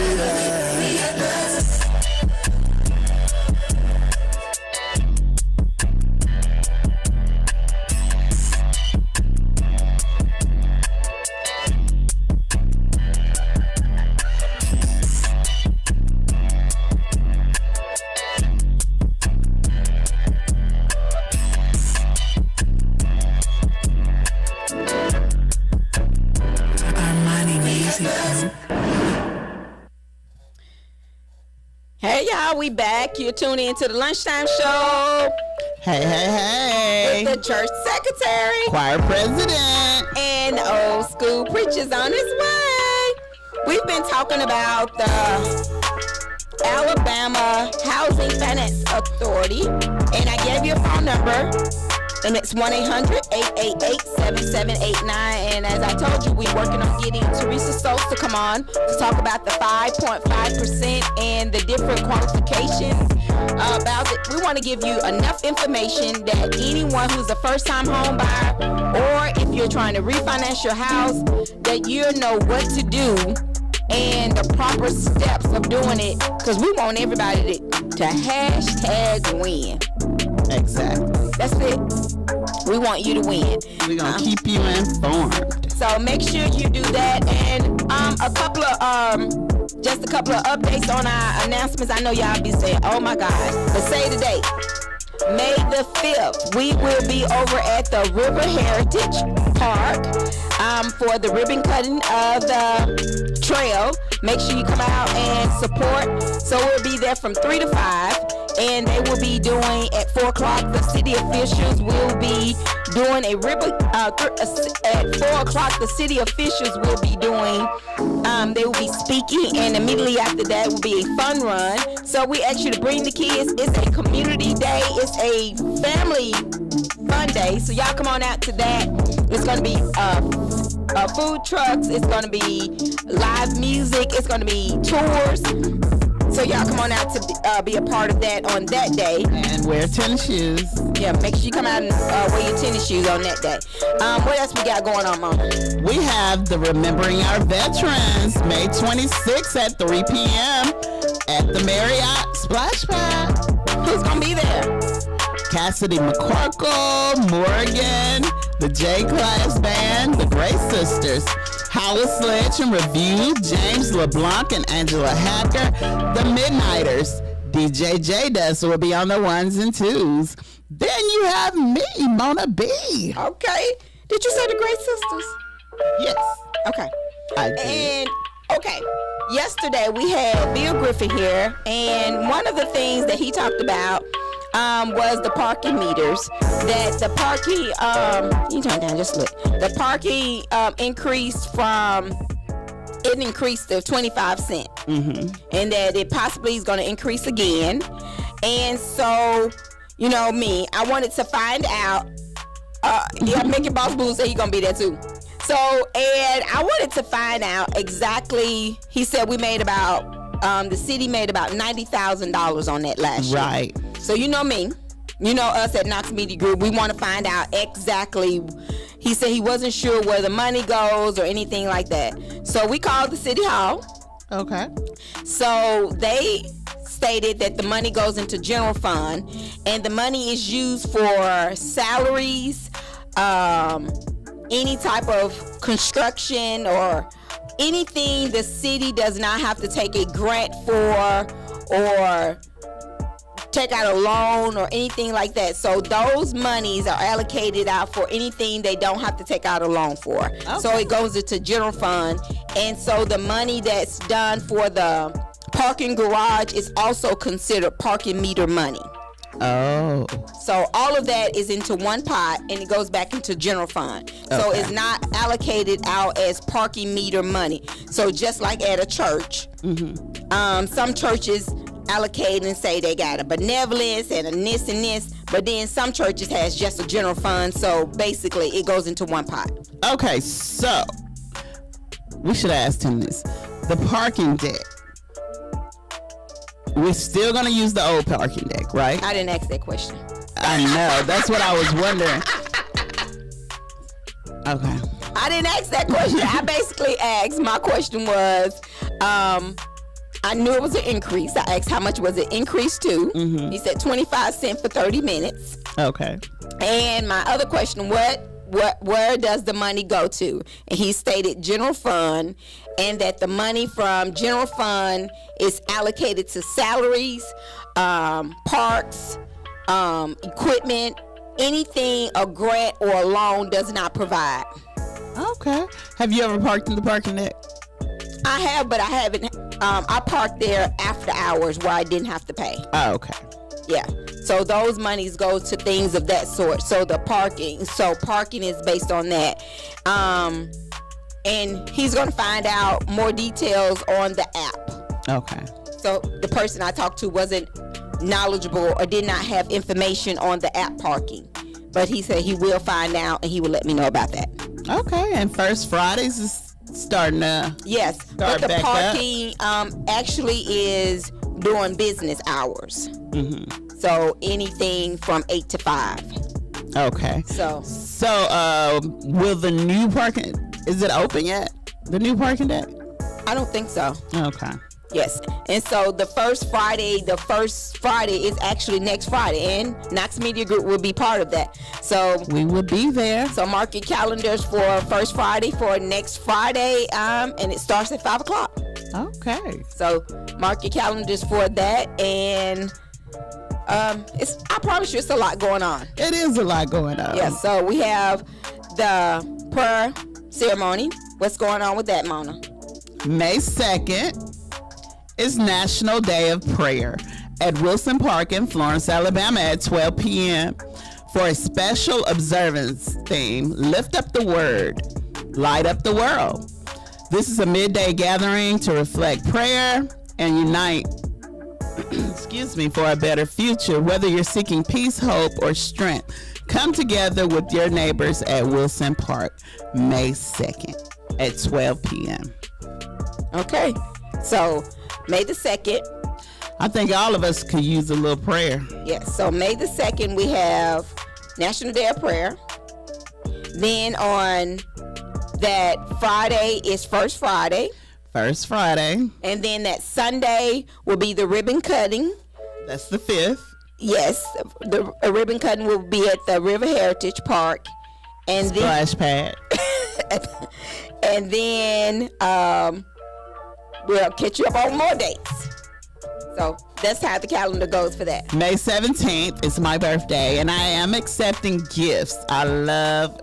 Hey y'all, we back. You're tuning into the Lunchtime Show. Hey. With the church secretary, Choir president. and old school preachers on his way. We've been talking about the Alabama Housing Finance Authority, and I gave you a phone number, and it's 1-800-888-7789. And as I told you, we're working on getting Teresa Stokes to come on to talk about the 5.5% and the different qualifications about it. We want to give you enough information that anyone who's a first-time home buyer, or if you're trying to refinance your house, that you know what to do and the proper steps of doing it, because we want everybody to hashtag win. Exactly. That's it. We want you to win. We're going to keep you informed. So make sure you do that. And just a couple of updates on our announcements. I know y'all be saying, oh my God. But say the date. May the 5th, we will be over at the River Heritage Park for the ribbon cutting of the trail. Make sure you come out and support. So we'll be there from 3 to 5. And they will be doing at 4 o'clock. The city officials will be doing a ribbon. At 4 o'clock, the city officials will be doing. They will be speaking, and immediately after that will be a fun run. So we ask you to bring the kids. It's a community day. It's a family fun day. So y'all come on out to that. It's going to be food trucks. It's going to be live music. It's going to be tours. So y'all come on out to be a part of that on that day. And wear tennis shoes. Yeah, make sure you come out and wear your tennis shoes on that day. What else we got going on, Mama? We have the Remembering Our Veterans, May 26th at 3 p.m. at the Marriott Splash Pad. Who's going to be there? Cassidy McCorkle, Morgan, the J-Class Band, the Gray Sisters, Howard Sledge and Review, James LeBlanc and Angela Hacker, the Midnighters, DJ J-Dust will be on the 1s and 2s. Then you have me, Mona B. Okay. Did you say the Gray Sisters? Yes. Okay. I did. And, okay, yesterday we had Bill Griffin here, and one of the things that he talked about was the parking meters. That the parking, you turn down just look. The parking increased to 25 cents. Mm-hmm. And that it possibly is going to increase again. And so, you know me, I wanted to find out. Mickey Boss Boo said he's going to be there too. So, and I wanted to find out exactly, he said we made about, the city made about $90,000 on that last year. Right. So you know me, you know us at Knox Media Group, we want to find out exactly. He said he wasn't sure where the money goes or anything like that. So we called the city hall. Okay. So they stated that the money goes into general fund, and the money is used for salaries, any type of construction or anything the city does not have to take a grant for or take out a loan or anything like that. So those monies are allocated out for anything they don't have to take out a loan for. Okay. So it goes into general fund. And so the money that's done for the parking garage is also considered parking meter money. Oh. So all of that is into one pot and it goes back into general fund. So it's not allocated out as parking meter money. So just like at a church, some churches allocate and say they got a benevolence and a this and this, but then some churches has just a general fund. So basically it goes into one pot. Okay, so we should have asked him this. The parking deck. We're still going to use the old parking deck, right? I didn't ask that question. I know. That's what I was wondering. Okay. I didn't ask that question. I basically asked, my question was, I knew it was an increase. I asked how much was it increased to. He said 25 cents for 30 minutes. Okay. And my other question, where does the money go to? And he stated general fund, and that the money from general fund is allocated to salaries, parks, equipment, anything a grant or a loan does not provide. Okay. Have you ever parked in the parking deck? I have, but I haven't. I parked there after hours where I didn't have to pay. Oh, okay. Yeah. So those monies go to things of that sort. So the parking. So parking is based on that. And he's going to find out more details on the app. Okay. So the person I talked to wasn't knowledgeable or did not have information on the app parking. But he said he will find out and he will let me know about that. Okay. And First Fridays is starting to but the parking actually is during business hours. So anything from 8 to 5. Okay. So will the new parking, is it open yet? The new parking deck? I don't think so. Okay. Yes. And so the first Friday is actually next Friday, and Knox Media Group will be part of that. So we will be there. So mark your calendars for first Friday for next Friday, and it starts at 5 o'clock. Okay. So mark your calendars for that, and I promise you it's a lot going on. It is a lot going on. Yes. So we have the prayer ceremony. What's going on with that, Mona? May 2nd is National Day of Prayer at Wilson Park in Florence, Alabama at 12 p.m. for a special observance theme, Lift Up the Word, Light Up the World. This is a midday gathering to reflect prayer and unite for a better future. Whether you're seeking peace, hope, or strength, come together with your neighbors at Wilson Park, May 2nd at 12 p.m. Okay. So May the 2nd. I think all of us could use a little prayer. Yes. So May the 2nd, we have National Day of Prayer. Then on that Friday is First Friday. First Friday. And then that Sunday will be the ribbon cutting. That's the 5th. Yes. The ribbon cutting will be at the River Heritage Park. And Splash pad. And then we'll catch you up on more dates. So that's how the calendar goes for that. May 17th is my birthday, and I am accepting gifts. I love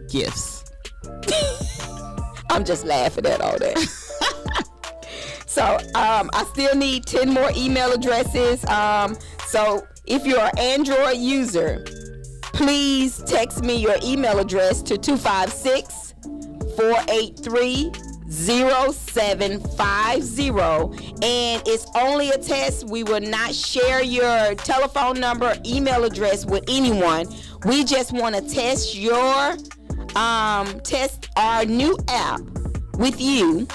gifts. I'm just laughing at all that. So I still need 10 more email addresses. So if you're an Android user, please text me your email address to 256-483-0750, and it's only a test. We will not share your telephone number, email address with anyone. We just want to test our new app with you.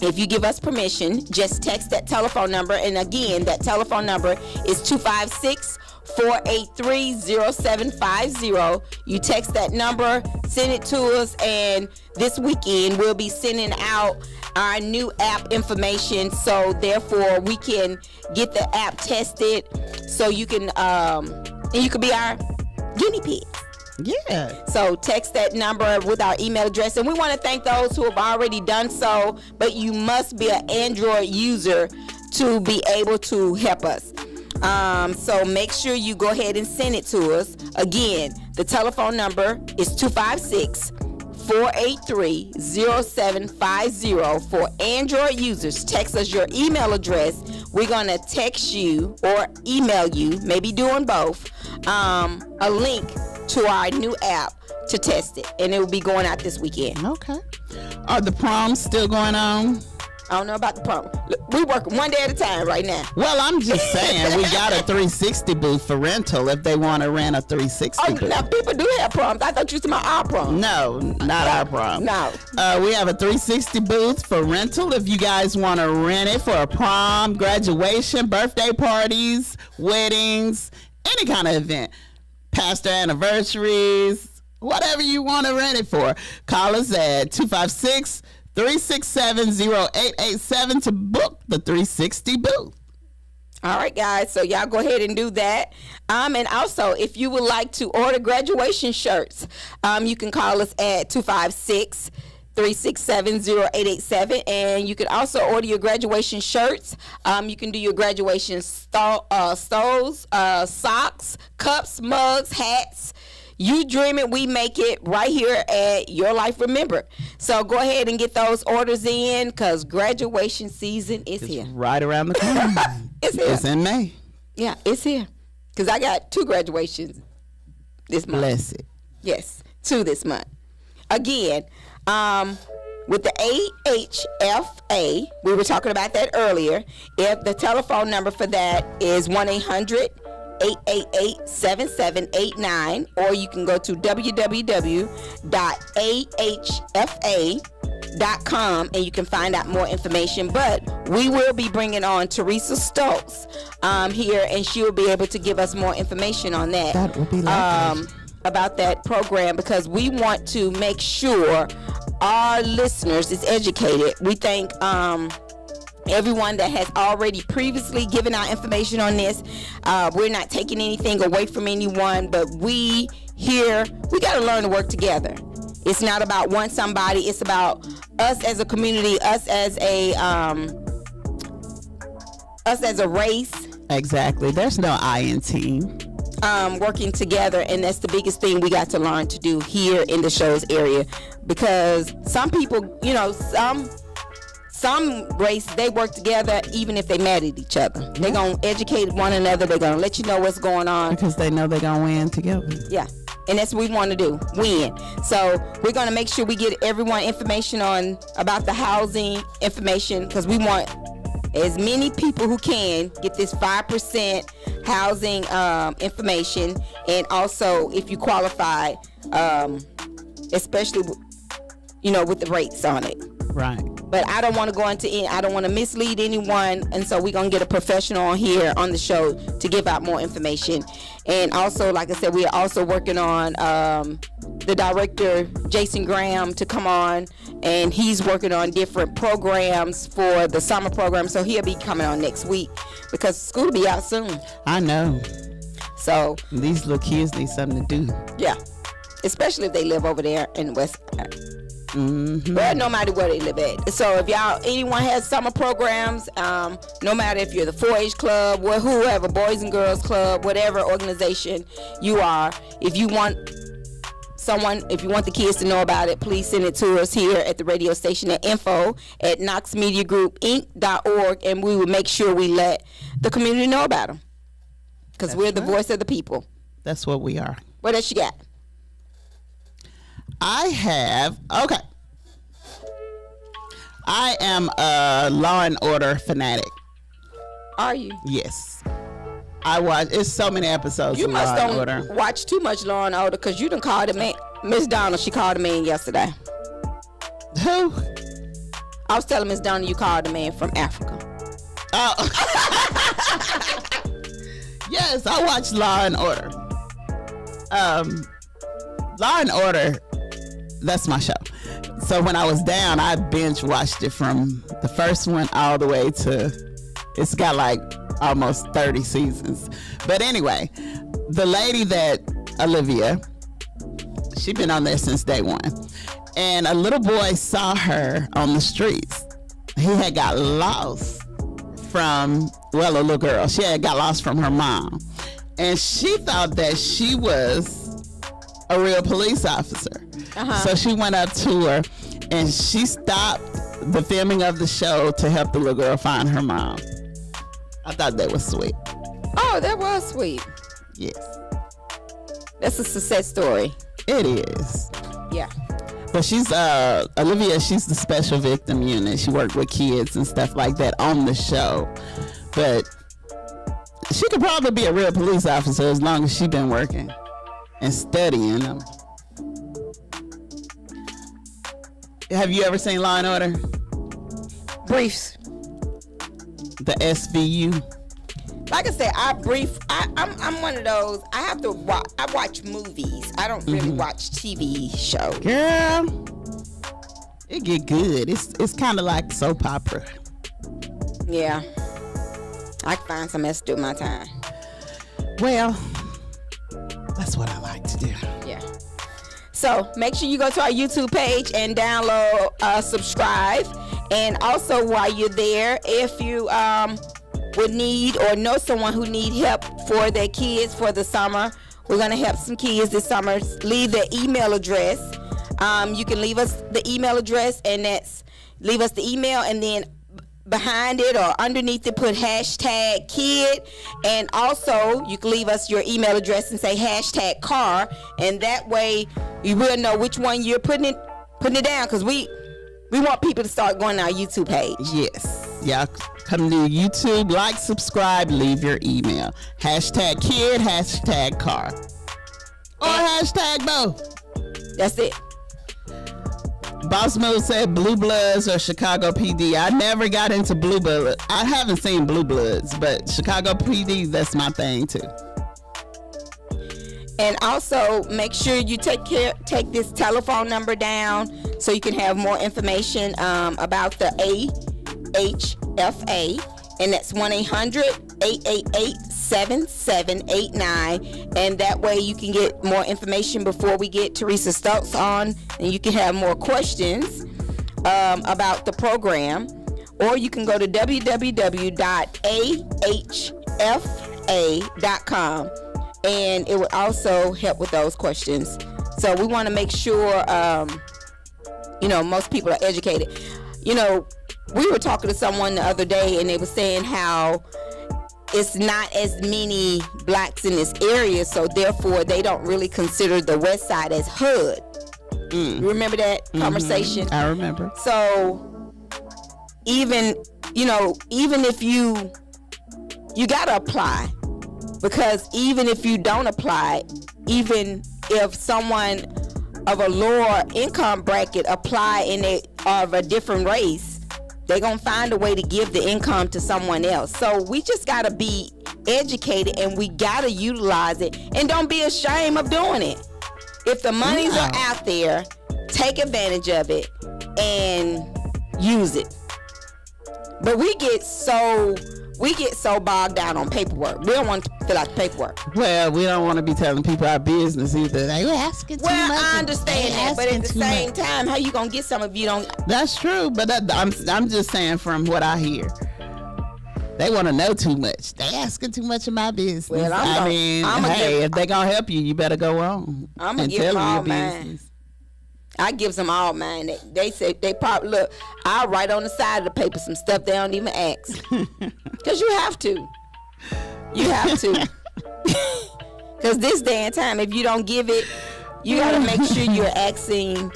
If you give us permission, just text that telephone number, and again, that telephone number is 256-483-0750. You text that number, send it to us, and this weekend we'll be sending out our new app information, so therefore we can get the app tested, so you can and you can be our guinea pig. Yeah. So text that number with our email address, and we want to thank those who have already done so, but you must be an Android user to be able to help us. So make sure you go ahead and send it to us. Again, the telephone number is 256-483-0750 for Android users. Text us your email address. We're going to text you or email you, maybe doing both, a link to our new app to test it, and it will be going out this weekend. Okay. Are the proms still going on? I don't know about the prom. Look, we work one day at a time right now. Well, I'm just saying, we got a 360 booth for rental if they want to rent a 360 booth. Now people do have proms. I thought you were talking about our prom. No, not our prom. No. We have a 360 booth for rental if you guys want to rent it for a prom, graduation, birthday parties, weddings, any kind of event. Pastor anniversaries, whatever you want to rent it for. Call us at 256-367-0887 to book the 360 booth. All right, guys. So y'all go ahead and do that. And also, if you would like to order graduation shirts, you can call us at 256-367-0887, and you can also order your graduation shirts. You can do your graduation stoles, socks, cups, mugs, hats. You dream it, we make it, right here at Your Life Remembered. So go ahead and get those orders in, because graduation season is here. Right around the corner. It's here. It's in May. Yeah, it's here. Because I got 2 graduations this month. Bless it. Yes, 2 this month. Again, with the AHFA, we were talking about that earlier. If the telephone number for that is 1-800-888-7789, or you can go to www.ahfa.com and you can find out more information. But we will be bringing on Teresa Stoltz here, and she will be able to give us more information on that. That will be lovely. About that program, because we want to make sure our listeners is educated. We thank everyone that has already previously given our information on this. We're not taking anything away from anyone, but we got to learn to work together. It's not about one somebody. It's about us as a community, us as a race. Exactly. There's no I in team. Working together, and that's the biggest thing we got to learn to do here in the show's area, because some people, some race, they work together even if they mad at each other. They're gonna educate one another. They're gonna let you know what's going on, because they know they're gonna win together. Yeah, and that's what we want to do, win. So we're gonna make sure we get everyone information about the housing information, because we want as many people who can get this 5% housing information, and also if you qualify, especially with the rates on it. Right. But I don't want to go into I don't want to mislead anyone, and so we're gonna get a professional on here on the show to give out more information. And also, like I said, we are also working on the director Jason Graham to come on, and he's working on different programs for the summer program. So he'll be coming on next week, because school will be out soon. I know. So these little kids need something to do. Yeah, especially if they live over there in West. Mm-hmm. Well, no matter where they live at. So if anyone has summer programs, no matter if you're the 4-H club, whoever, Boys and Girls Club, whatever organization you are, if you want the kids to know about it, please send it to us here at the radio station at info@knoxmediagroupinc.org, and we will make sure we let the community know about them, because we're the voice of the people. That's what we are. What else you got? I am a Law and Order fanatic. Are you? Yes. I watch. It's so many episodes. You of must Law and don't Order. watch too much Law and Order, because you done called a man. Miss Donna, she called a man yesterday. Who? I was telling Miss Donna you called a man from Africa. Oh. Yes, I watch Law and Order. Law and Order, that's my show. So when I was down, I binge watched it from the first one all the way to, it's got like almost 30 seasons. But anyway, the lady that, Olivia, she been on there since day one. And a little boy saw her on the streets. He had got lost from, well, a little girl. She had got lost from her mom. And she thought that she was a real police officer. So she went up to her and she stopped the filming of the show to help the little girl find her mom. I thought that was sweet. Oh, that was sweet. Yes. That's a success story. It is. Yeah. But she's Olivia, she's the special victim unit. She worked with kids and stuff like that on the show. But she could probably be a real police officer as long as she's been working and studying them. Have you ever seen Law and Order? Briefs. The SVU. Like I said, I'm one of those. I have to watch. I watch movies. I don't really watch TV shows. Girl, it get good. It's kind of like soap opera. Yeah. I can find something else to do with my time. Well, that's what I like to do. Yeah. So make sure you go to our YouTube page and download, subscribe. And also while you're there, if you would need or know someone who need help for their kids for the summer, we're going to help some kids this summer. Leave their email address. You can leave us the email address, and that's leave us the email, and then behind it or underneath it put hashtag kid, and also you can leave us your email address and say hashtag car, and that way we will know which one you're putting it down, because we want people to start going to our YouTube page. Yes. Y'all come to YouTube, like, subscribe, leave your email. Hashtag kid, hashtag car. Or hashtag both. That's it. Boss Move said Blue Bloods or Chicago PD. I never got into Blue Bloods. I haven't seen Blue Bloods, but Chicago PD, that's my thing too. And also make sure you take this telephone number down so you can have more information about the AHFA, and that's 1-800-888-7789, and that way you can get more information before we get Teresa Stokes on, and you can have more questions about the program, or you can go to www.ahfa.com, and it would also help with those questions. So we want to make sure most people are educated. We were talking to someone the other day, and they were saying how it's not as many blacks in this area, so therefore they don't really consider the West Side as hood. You remember that conversation? I remember. So even if you gotta apply, because even if you don't apply, even if someone of a lower income bracket apply and they are of a different race, they're gonna find a way to give the income to someone else. So we just gotta be educated, and we gotta utilize it, and don't be ashamed of doing it. If the monies are out there, take advantage of it and use it. But we get so bogged down on paperwork. We don't want to fill out the paperwork. Well, we don't want to be telling people our business either. They were asking too much. Well, I understand that, but at the same time, how you gonna get some if you don't? That's true, but I'm just saying from what I hear, they want to know too much. They asking too much of my business. Well, if they gonna help you, you better go on. I'm gonna give them all mine. I gives them all mine. They say they probably look. I'll write on the side of the paper some stuff they don't even ask, because you have to. You have to. Because this day and time, if you don't give it, you got to make sure you're asking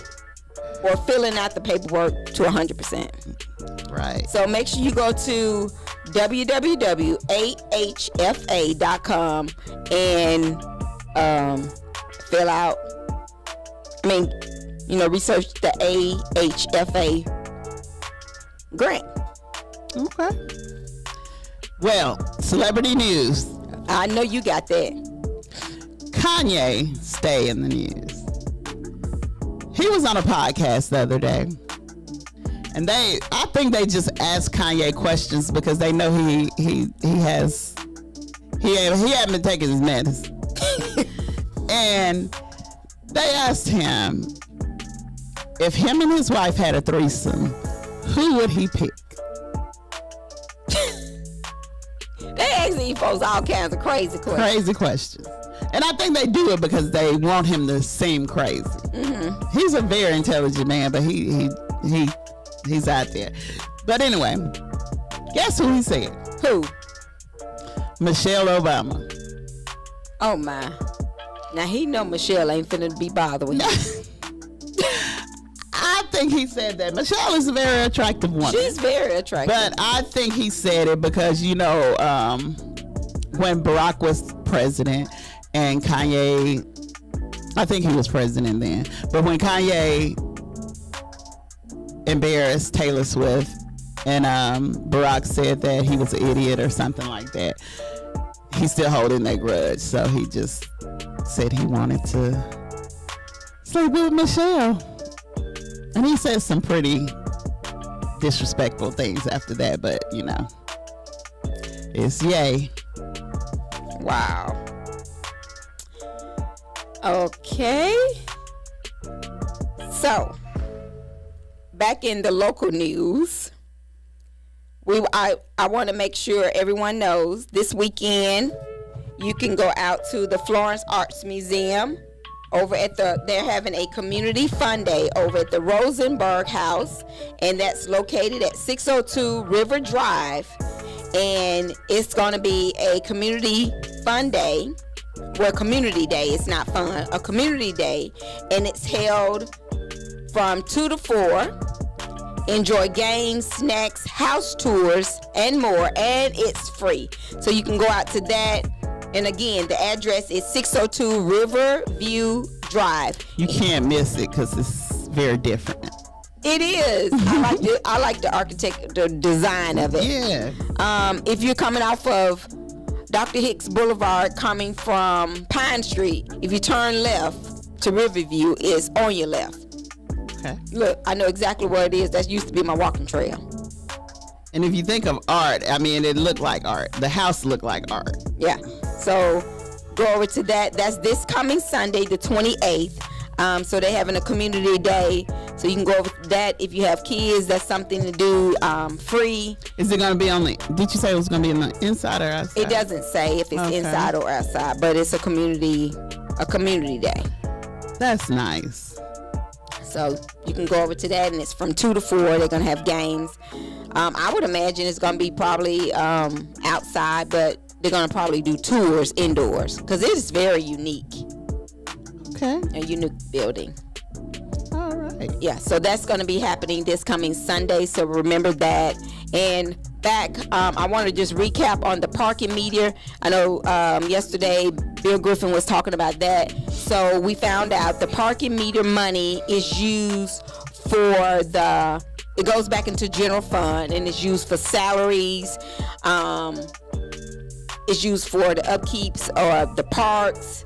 or filling out the paperwork to 100%. Right. So make sure you go to www.ahfa.com and fill out. Research the AHFA grant. Okay. Well, celebrity news. I know you got that. Kanye stay in the news. He was on a podcast the other day, and I think they just asked Kanye questions because they know he hadn't been taking his medicine. And they asked him if him and his wife had a threesome, who would he pick? They ask these folks all kinds of crazy questions. Crazy questions. And I think they do it because they want him to seem crazy. Mm-hmm. He's a very intelligent man, but he's out there. But anyway, guess who he said? Who? Michelle Obama. Oh my. Now he know Michelle ain't finna be bothered with him. I think he said that. Michelle is a very attractive woman. She's very attractive. But I think he said it because, you know, when Barack was president and Kanye, I think he was president then, but when Kanye embarrassed Taylor Swift and Barack said that he was an idiot or something like that, he's still holding that grudge. So he just said he wanted to sleep with Michelle. And he said some pretty disrespectful things after that, but you know, it's yay. Wow. Okay. So, back in the local news, I want to make sure everyone knows this weekend you can go out to the Florence Arts Museum. They're having a community fun day over at the Rosenberg House, and that's located at 602 River Drive. And it's going to be a community fun day. Well, community day, it's not fun, a community day, and it's held from 2 to 4. Enjoy games, snacks, house tours, and more, and it's free. So you can go out to that. And again, the address is 602 Riverview Drive. You can't miss it because it's very different. It is. I like the design of it. Yeah. If you're coming off of Dr. Hicks Boulevard, coming from Pine Street, if you turn left to Riverview, it's on your left. Okay. Look, I know exactly where it is. That used to be my walking trail. And if you think of art, I mean, it looked like art. The house looked like art. Yeah. So go over to that. That's this coming Sunday, the 28th. So they're having a community day. So you can go over to that. If you have kids, that's something to do free. Is it going to be did you say it was going to be on the inside or outside? It doesn't say if it's inside or outside, but it's a community day. That's nice. So you can go over to that, and it's from 2 to 4. They're going to have games. I would imagine it's going to be probably outside, but they're going to probably do tours indoors because it is very unique. Okay. A unique building. All right. Yeah, so that's going to be happening this coming Sunday, so remember that. And back, I want to just recap on the parking meter. I know yesterday Bill Griffin was talking about that. So we found out the parking meter money is used for it goes back into general fund, and it's used for salaries. It's used for the upkeeps or the parks,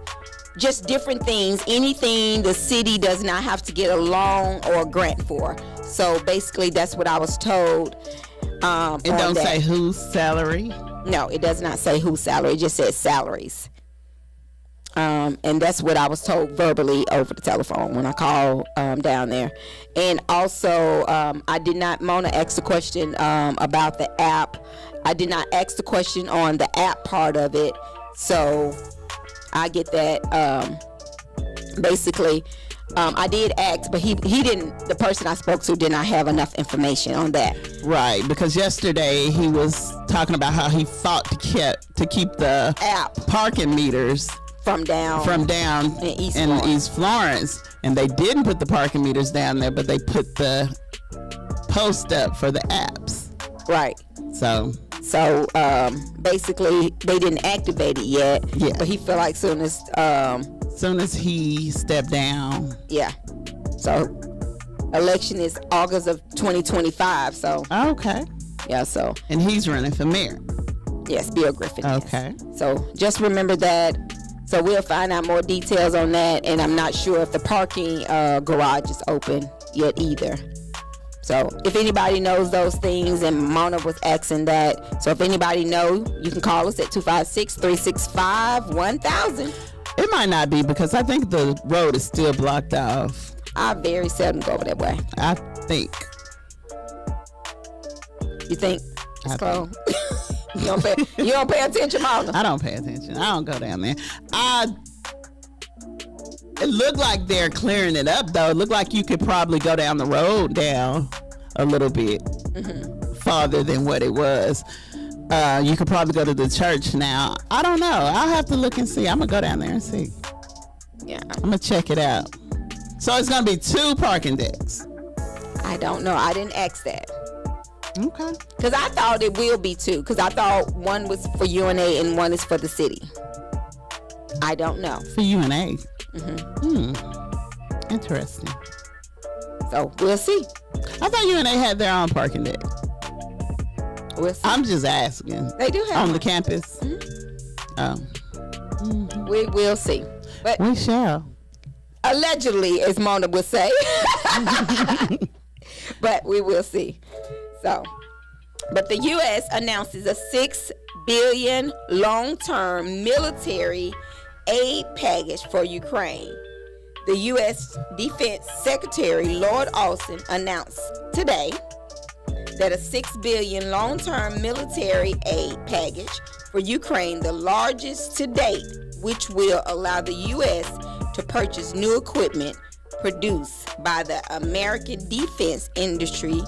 just different things, anything the city does not have to get a loan or a grant for. So basically that's what I was told. It don't say whose salary? No, it does not say whose salary. It just says salaries. And that's what I was told verbally over the telephone when I called down there. And also, I did not, Mona asked a question about the app. I did not ask the question on the app part of it. So I get that. Basically, I did ask, but he didn't, the person I spoke to did not have enough information on that. Right, because yesterday he was talking about how he fought to keep the app parking meters from down in East Florence, and they didn't put the parking meters down there, but they put the post up for the apps. Right. So basically they didn't activate it yet. Yeah. But he felt like soon as he stepped down. Yeah. So election is August of 2025. So. Okay. Yeah. So. And he's running for mayor. Yes, Bill Griffin. Okay. Is. So just remember that So we'll find out more details on that, and I'm not sure if the parking garage is open yet either. So if anybody knows those things, and Mona was asking that, so if anybody know, you can call us at 256-365-1000. It might not be, because I think the road is still blocked off. I very seldom go over that way. I think. You think it's closed? You don't pay attention, Mona? I don't pay attention. I don't go down there. It looked like they're clearing it up, though. It looked like you could probably go down the road down a little bit farther than what it was. You could probably go to the church now. I don't know. I'll have to look and see. I'm going to go down there and see. Yeah. I'm going to check it out. So it's going to be 2 parking decks. I don't know. I didn't ask that. Okay. Because I thought it will be 2. Because I thought one was for UNA and one is for the city. I don't know. For UNA? Interesting. So we'll see. I thought UNA had their own parking deck. We'll see. I'm just asking. They do have on one. the campus. We will see. But We shall. allegedly, as Mona would say. But we will see. So, but the U.S. announces a $6 billion long-term military aid package for Ukraine. The U.S. Defense Secretary Lloyd Austin announced today that a $6 billion long-term military aid package for Ukraine, the largest to date, which will allow the U.S. to purchase new equipment produced by the American defense industry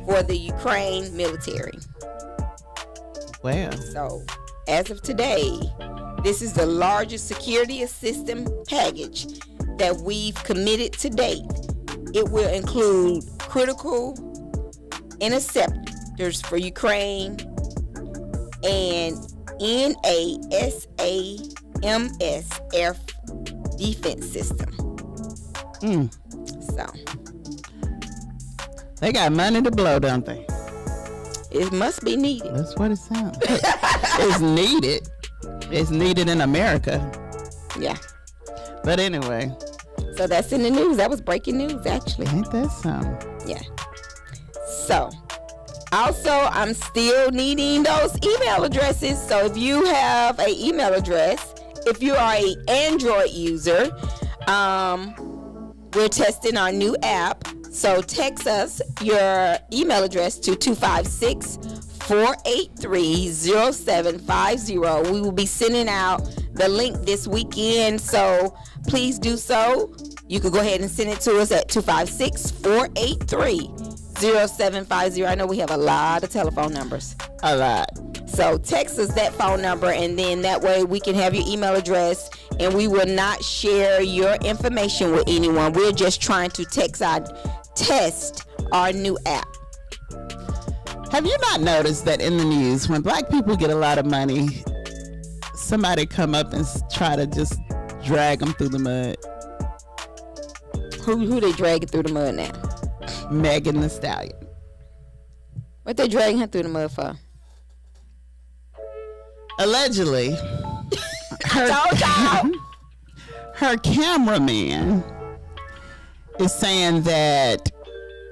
for the Ukraine military. Wow. So, as of today, this is the largest security assistance package that we've committed to date. It will include critical interceptors for Ukraine and NASAMS air defense system. So They got money to blow, don't they? it must be needed. That's what it sounds like. It's needed. It's needed in America. Yeah. But anyway, So that's in the news. That was breaking news, actually. ain't that something? Yeah. So, also, I'm still needing those email addresses. So if you have an email address, if you are an Android user, we're testing our new app. So text us your email address to 256-483-0750. We will be sending out the link this weekend. So please do so. You can go ahead and send it to us at 256-483-0750. I know we have a lot of telephone numbers. A lot. So text us that phone number, and then that way we can have your email address, and we will not share your information with anyone. We're just trying to test our new app. Have you not noticed that in the news, when black people get a lot of money, somebody come up and try to just drag them through the mud? Who they dragging through the mud now? Megan Thee Stallion. What they dragging her through the mud for? Allegedly, her cameraman is saying that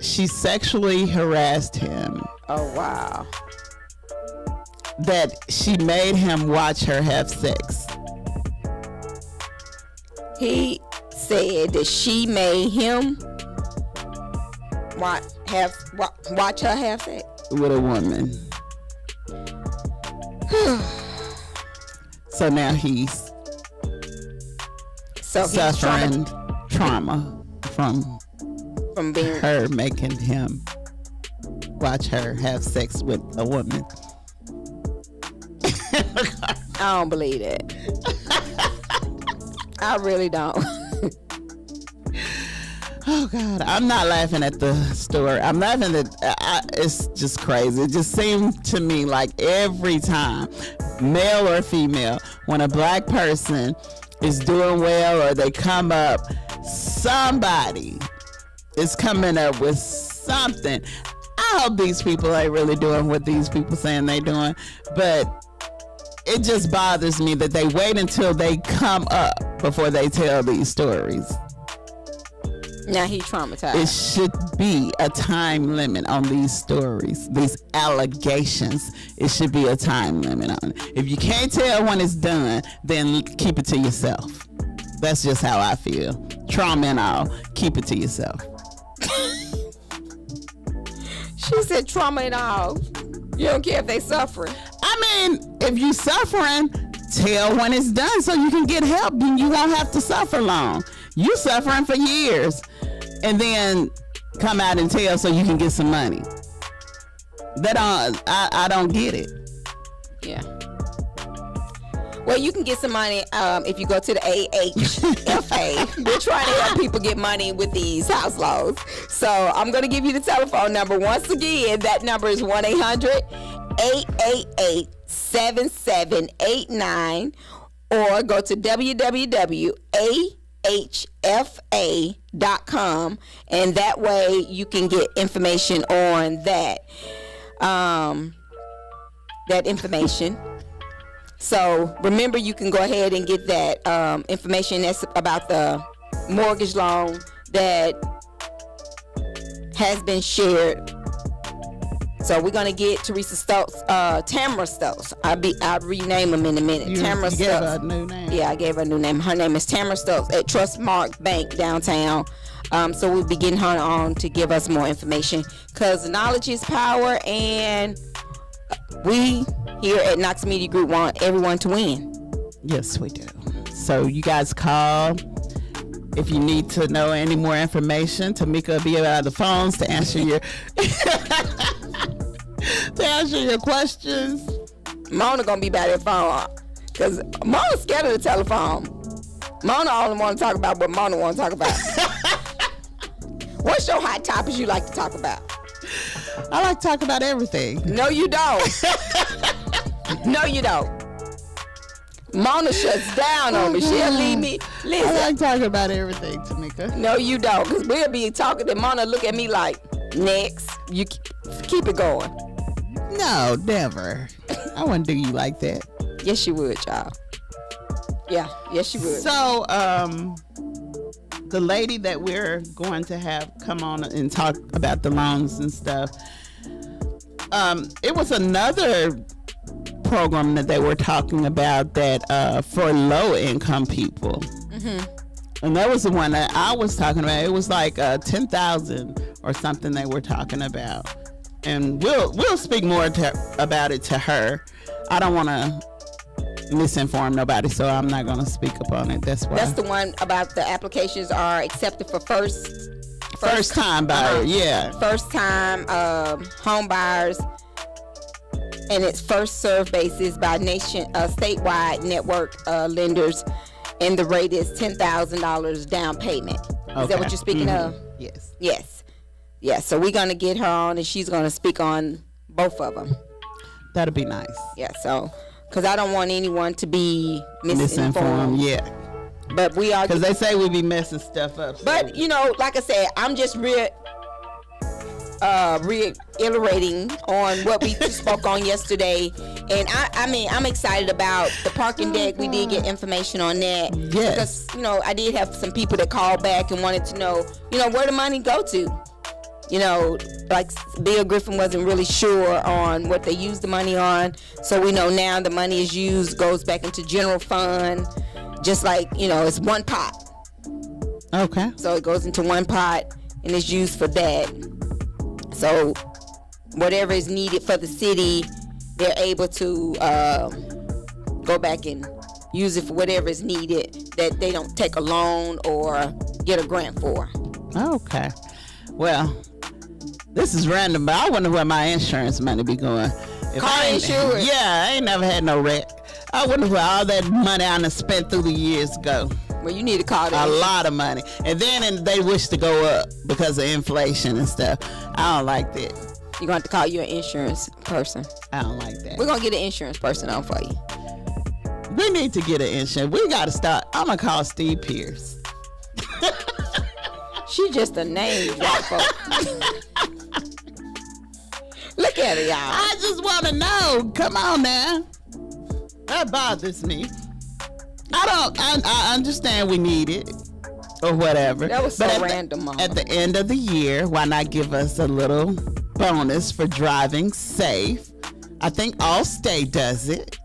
she sexually harassed him, Oh, wow. that she made him watch her have sex. He said that she made him watch her have sex with a woman. So now he's suffering trauma from being her making him watch her have sex with a woman. I don't believe it. I really don't. Oh God, I'm not laughing at the story. I'm laughing at it's just crazy. It just seemed to me like every time, male or female, when a black person is doing well or they come up, somebody is coming up with something. I hope these people ain't really doing what these people saying they doing, but it just bothers me that they wait until they come up before they tell these stories. Now he traumatized. It should be a time limit on these stories, these allegations. It should be a time limit on it. If you can't tell when it's done, then keep it to yourself. That's just how I feel. Trauma and all, keep it to yourself. She said trauma and all. You don't care if they suffering. I mean, if you suffering, tell when it's done so you can get help and you won't have to suffer long. You suffering for years and then come out and tell so you can get some money. I don't get it. Yeah. Well, you can get some money if you go to the AHFA. We're trying to help people get money with these house loans. So I'm going to give you the telephone number. Once again, that number is 1-800-888-7789 or go to www.ahfa.com, and that way you can get information on that. That information. So remember, you can go ahead and get that information that's about the mortgage loan that has been shared. So we're gonna get Teresa Stokes, Tamara Stokes. I'll rename them in a minute. Tamara Stokes. Gave her a new name. Yeah, I gave her a new name. Her name is Tamara Stokes at Trustmark Bank downtown. So we'll be getting her on to give us more information, because knowledge is power, and we here at Knox Media Group want everyone to win. Yes, we do. So you guys call if you need to know any more information. Tamika will be out of the phones to answer your questions. Mona gonna be by that phone because Mona's scared of the telephone. Mona only want to talk about what Mona want to talk about. What's your hot topics you like to talk about? I like to talk about everything. No, you don't. No, you don't. Mona shuts down on me. She'll leave me. Listen. I like talking about everything, Tamika. No, you don't, because we'll be talking and Mona look at me like, next. You keep it going. No, never. I wouldn't do you like that. Yes, you would, y'all. Yeah, yes, you would. So, the lady that we're going to have come on and talk about the loans and stuff, it was another program that they were talking about that for low-income people. Mm-hmm. And that was the one that I was talking about. It was like 10,000 or something they were talking about. And we'll speak more about it to her. I don't want to misinform nobody, so I'm not going to speak upon it. That's why. That's the one about the applications are accepted for first time buyer. Yeah, first time home buyers, and it's first served basis by statewide network lenders, and the rate is $10,000 down payment. Is that what you're speaking of? Yes. So we're gonna get her on, and she's gonna speak on both of them. That'll be nice. Yeah. So, because I don't want anyone to be misinformed. Yeah. But we are, because they say we be messing stuff up. But like I said, I'm just reiterating on what we spoke on yesterday, and I'm excited about the parking deck. We did get information on that. Yes. Because I did have some people that called back and wanted to know where the money go to. Like Bill Griffin wasn't really sure on what they used the money on, so we know now the money goes back into general fund, just like it's one pot. Okay. So it goes into one pot and is used for that. So whatever is needed for the city, they're able to go back and use it for whatever is needed that they don't take a loan or get a grant for. Okay. Well, this is random, but I wonder where my insurance money be going. Car insurance? Yeah, I ain't never had no wreck. I wonder where all that money I done spent through the years go. Well, you need to call that. A lot of money. And then they wish to go up because of inflation and stuff. I don't like that. You're going to have to call your insurance person. I don't like that. We're going to get an insurance person on for you. We need to get an insurance. We got to start. I'm going to call Steve Pierce. She just a name dropper. Look at her, y'all. I just want to know. Come on now. that bothers me. I understand we need it or whatever. That was so but random, Mama. At the end of the year, why not give us a little bonus for driving safe? I think Allstate does it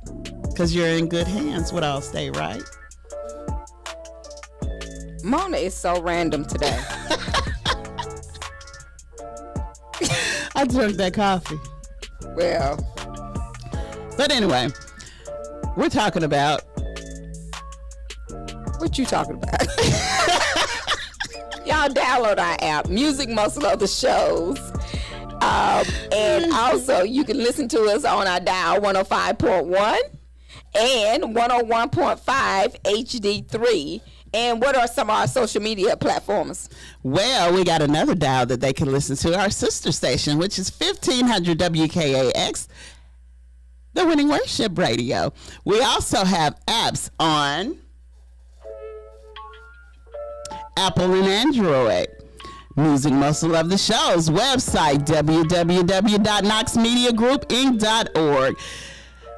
because you're in good hands with Allstate, right? Mona is so random today. I drank that coffee. Well, But anyway, we're talking about. what you talking about? Y'all download our app, Music Muscle of the Shows. And also, you can listen to us on our dial 105.1 and 101.5 HD3. And what are some of our social media platforms? Well, we got another dial that they can listen to, our sister station, which is 1500 WKAX, the Winning Worship Radio. We also have apps on Apple and Android. Music Muscle of the Show's website, www.knoxmediagroupinc.org.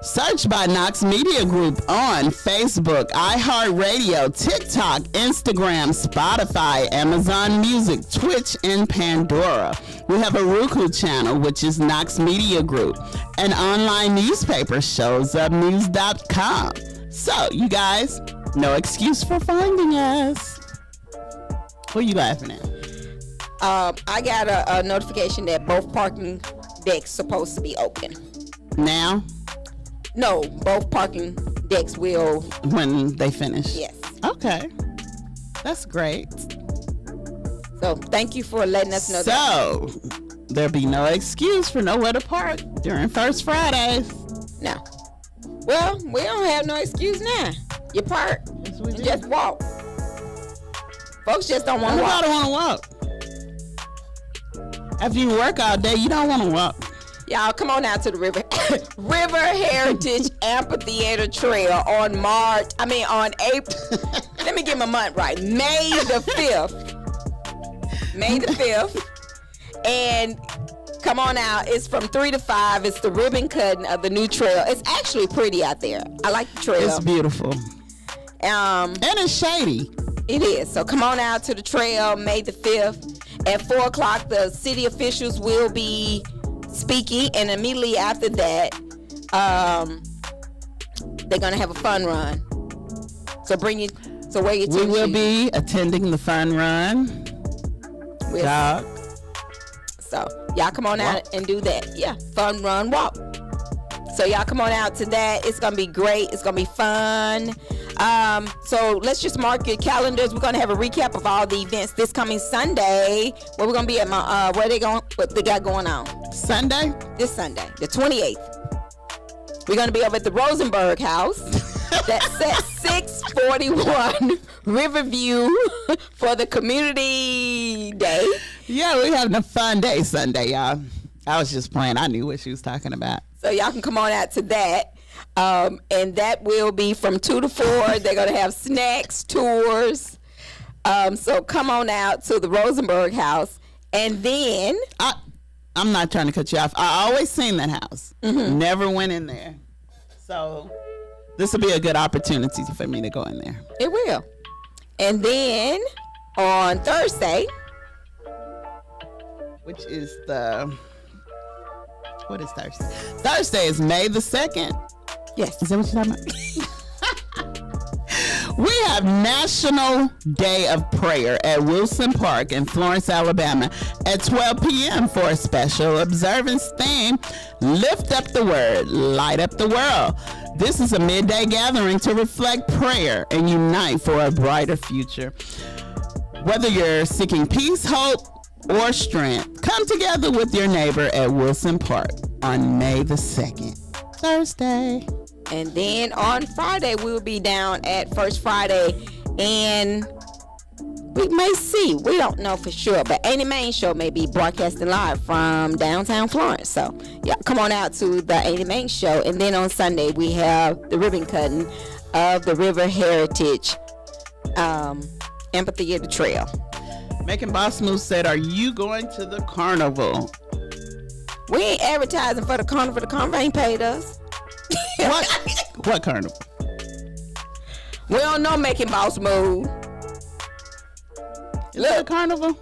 Search by Knox Media Group on Facebook, iHeartRadio, TikTok, Instagram, Spotify, Amazon Music, Twitch, and Pandora. We have a Roku channel, which is Knox Media Group. An online newspaper, showsupnews.com. So, you guys, no excuse for finding us. What are you laughing at? I got a notification that both parking decks supposed to be open. Now? No, both parking decks will. When they finish? Yes. Okay. That's great. So thank you for letting us know. So, there'll be no excuse for nowhere to park during First Fridays. No. Well, we don't have no excuse now. You park. Yes, we and do. just walk. Folks just don't want to walk. Nobody want to walk. After you work all day, you don't want to walk. Y'all, come on out to the River Heritage Amphitheater Trail on April. Let me get my month right. May the 5th. May the 5th. And come on out. It's from 3 to 5. It's the ribbon cutting of the new trail. It's actually pretty out there. I like the trail. It's beautiful. And it's shady. It is. So come on out to the trail May the 5th. At 4 o'clock, the city officials will be speaking, and immediately after that, they're gonna have a fun run. So wear your tennis We will shoes. be attending the fun run. Jog. So y'all come on out and do that. Yeah, fun run walk. So y'all come on out to that. It's gonna be great. It's gonna be fun. So let's just mark your calendars. We're gonna have a recap of all the events this coming Sunday. Where we're gonna be at what they got going on? Sunday? This Sunday, the 28th. We're gonna be over at the Rosenberg House. That's at 641 Riverview for the Community Day. Yeah, we're having a fun day Sunday, y'all. I was just playing. I knew what she was talking about. So y'all can come on out to that. And that will be from 2 to 4. They're going to have snacks, tours. So come on out to the Rosenberg House. And then... I'm not trying to cut you off. I always seen that house. Mm-hmm. Never went in there. So this will be a good opportunity for me to go in there. It will. And then on Thursday... Which is what is Thursday? Thursday is May the 2nd. Yes. Is that what you're talking about? We have National Day of Prayer at Wilson Park in Florence, Alabama at 12 p.m. for a special observance theme, Lift Up the Word, Light Up the World. This is a midday gathering to reflect prayer and unite for a brighter future. Whether you're seeking peace, hope, or strength, come together with your neighbor at Wilson Park on May the 2nd, Thursday. And then on Friday, we'll be down at First Friday, and we may see, we don't know for sure, but Annie Main Show may be broadcasting live from downtown Florence. So, yeah, come on out to the Annie Main Show. And then on Sunday, we have the ribbon cutting of the River Heritage Amphitheater Trail. Making Boss Move said, are you going to the carnival? We ain't advertising for the carnival. The carnival ain't paid us. What carnival? We don't know Making Boss Move. Is that a carnival?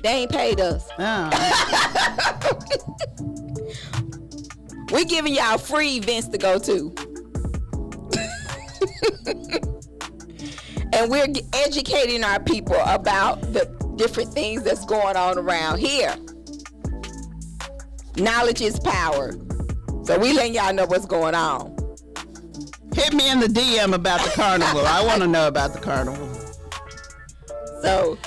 They ain't paid us. Oh. We giving y'all free events to go to. And we're educating our people about the different things that's going on around here. Knowledge is power. So we letting y'all know what's going on. Hit me in the DM about the carnival. I want to know about the carnival. So,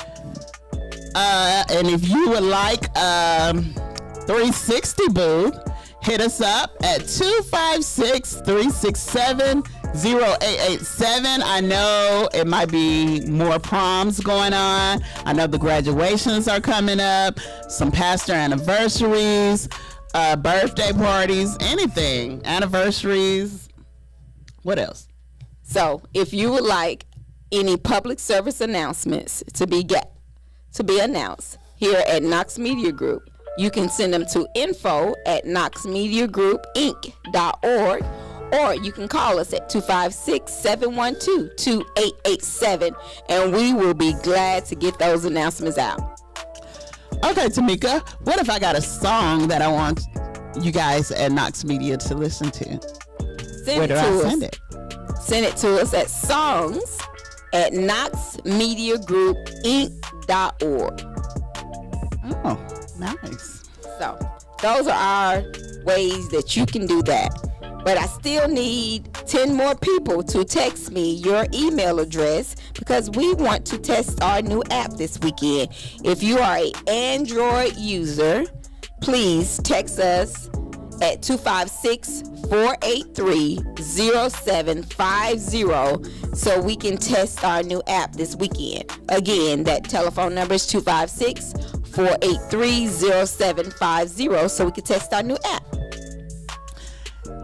and if you would like 360 booth, hit us up at 256-367-0887. I know it might be more proms going on. I know the graduations are coming up, some pastor anniversaries, birthday parties, anything, anniversaries. What else? So if you would like any public service announcements to be announced here at Knox Media Group, you can send them to info@knoxmediagroupinc.org, or you can call us at 256-712-2887, and we will be glad to get those announcements out. Okay, Tamika, what if I got a song that I want you guys at Knox Media to listen to? Where do I send it? Send it to us at songs@knoxmediagroupinc.org. Oh, nice. So those are our ways that you can do that. But I still need 10 more people to text me your email address, because we want to test our new app this weekend. If you are an Android user, please text us at 256-483-0750 so we can test our new app this weekend. Again, that telephone number is 256-483-0750 so we can test our new app.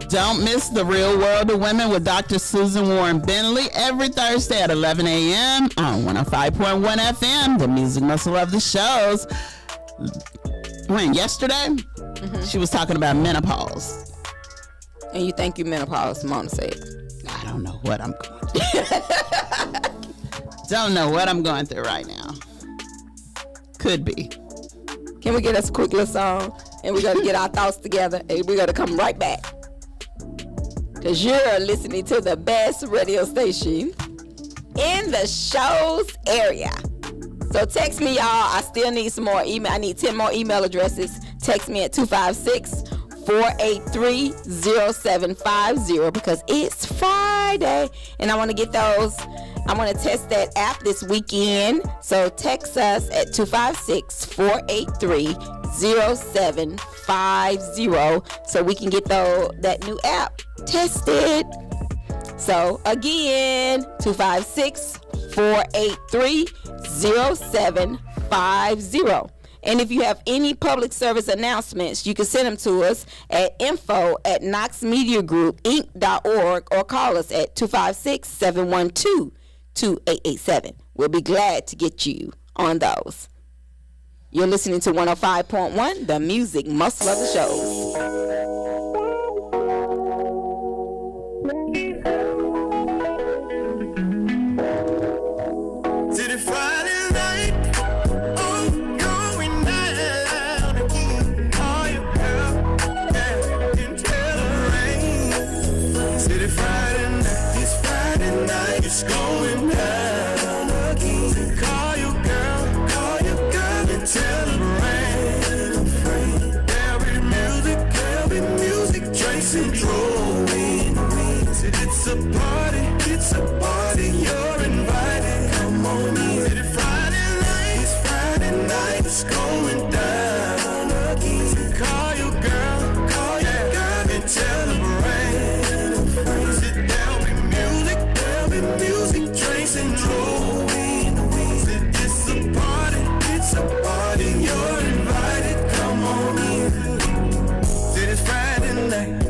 Don't miss The Real World of Women with Dr. Susan Warren Bentley every Thursday at 11 a.m. on 105.1 FM, the music muscle of the shows. Yesterday, she was talking about menopause. And you think you're menopause, Mona said. I don't know what I'm going through. Don't know what I'm going through right now. Could be. Can we get us a quick little song? And we're going to get our thoughts together, and we're going to come right back. Because you're listening to the best radio station in the show's area. So text me, y'all. I still need some more email. I need 10 more email addresses. Text me at 256-483-0750 because it's Friday. And I want to get those. I want to test that app this weekend. So text us at 256-483-0750 so we can get that new app tested. So again, 256-483-0750. And if you have any public service announcements, you can send them to us at info@knoxmediagroupinc.org or call us at 256-712-2887. We'll be glad to get you on those. You're listening to 105.1, the music muscle of the shows. It's going down again. Call your girl and tell her rain. There'll be music, drinks and drawing. It's a party, you're invited. Come on in. It's Friday night, it's going down again. Call your girl and tell her rain. Music, drinks, and drawing. It's a party, you're invited. Come on in. It's Friday night,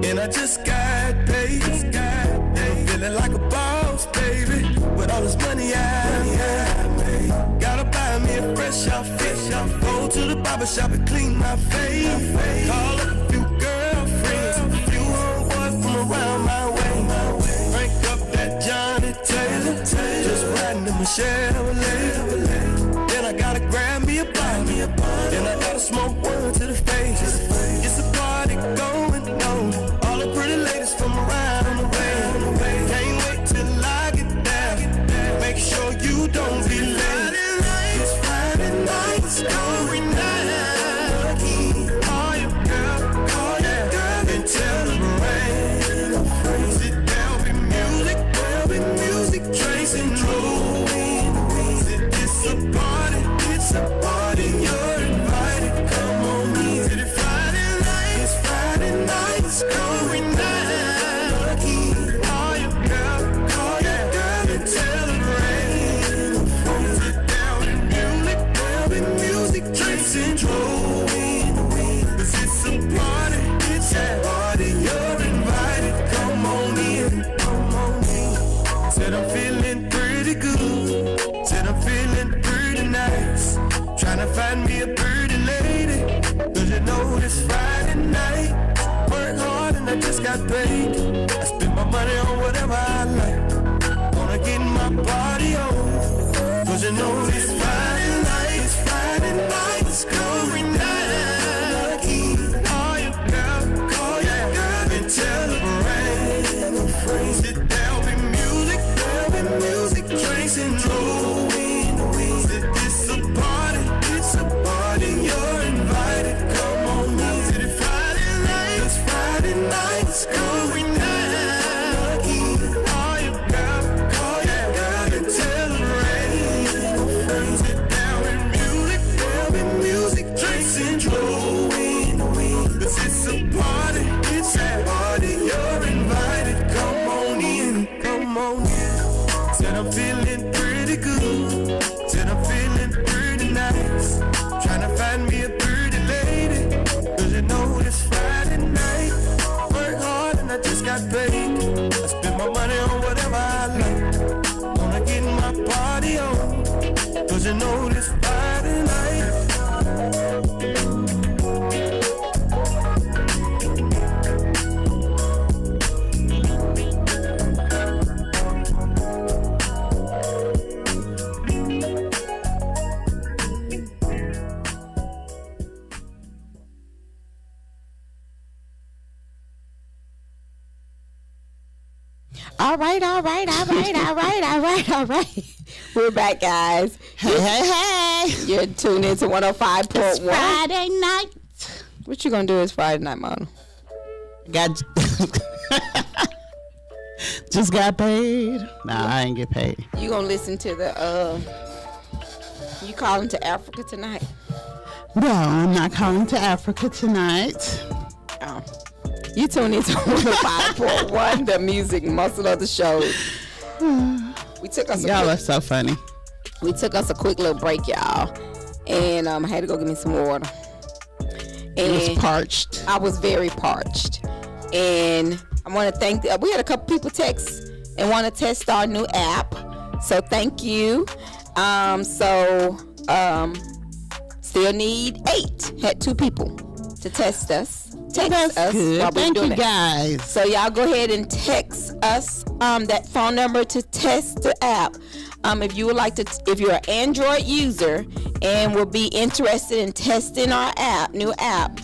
and I just got paid. Feeling like a boss, baby, with all this money I made. Gotta buy me a fresh outfit. Go to the barber shop and clean my face. Call up a few girlfriends. got paid. I spend my money on whatever I like. Gonna get my body on. Cause you know it's Friday night. It's Friday night. It's going down. Call your girl and tell her rain. Sit down with music, drinks and roll. It's a party, you're invited. Come on now. It's Friday night, it's going down. Call your girl and tell her rain. Sit down with music, drinks and roll. It's a party, you're invited. Come on in. Said I'm feeling pretty good. Said I'm feeling pretty nice. Tryna find me a pretty lady. Cause you know it's Friday night. Work hard and I just got paid. I spend my money on whatever I like. Gonna get my party on. Cause you know it's Friday night. All right. We're back, guys. Hey. You're tuned into 105.1. Friday night. What you gonna do this Friday night, Mona? Just got paid. Nah, I ain't get paid. You gonna listen to the you calling to Africa tonight? No, I'm not calling to Africa tonight. Oh. You tune into 105.1, the music muscle of the show. Y'all are so funny. We took us a quick little break, y'all, and I had to go get me some water. And it was parched. I was very parched, and I want to thank. We had a couple people text and want to test our new app, so thank you. Still need 8. Had 2 people to test us. Text us good. while we're Thank doing you, it. guys. So y'all go ahead and text us that phone number to test the app. If you would like to, if you're an Android user and will be interested in testing our new app,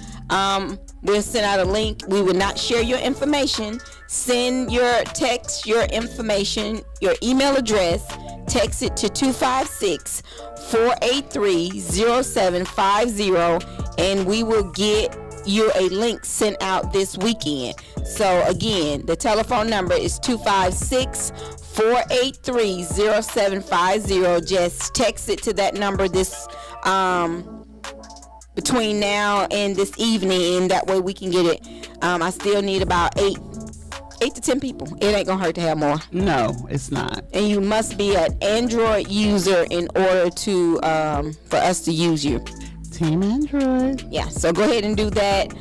we'll send out a link. We will not share your information. Send your text, your information, your email address. Text it to 256-483-0750, and we will get you a link sent out this weekend. So again, the telephone number is 256-483-0750. Just text it to that number this between now and this evening, and that way we can get it. I still need about 8 to 10 people. It ain't gonna hurt to have more. No, it's not. And you must be an Android user in order to for us to use you. Team Android. Yeah, so go ahead and do that.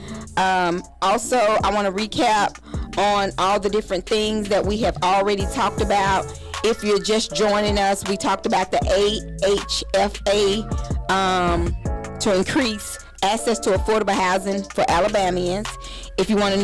Also, I want to recap on all the different things that we have already talked about. If you're just joining us, we talked about the AHFA to increase access to affordable housing for Alabamians. If you want to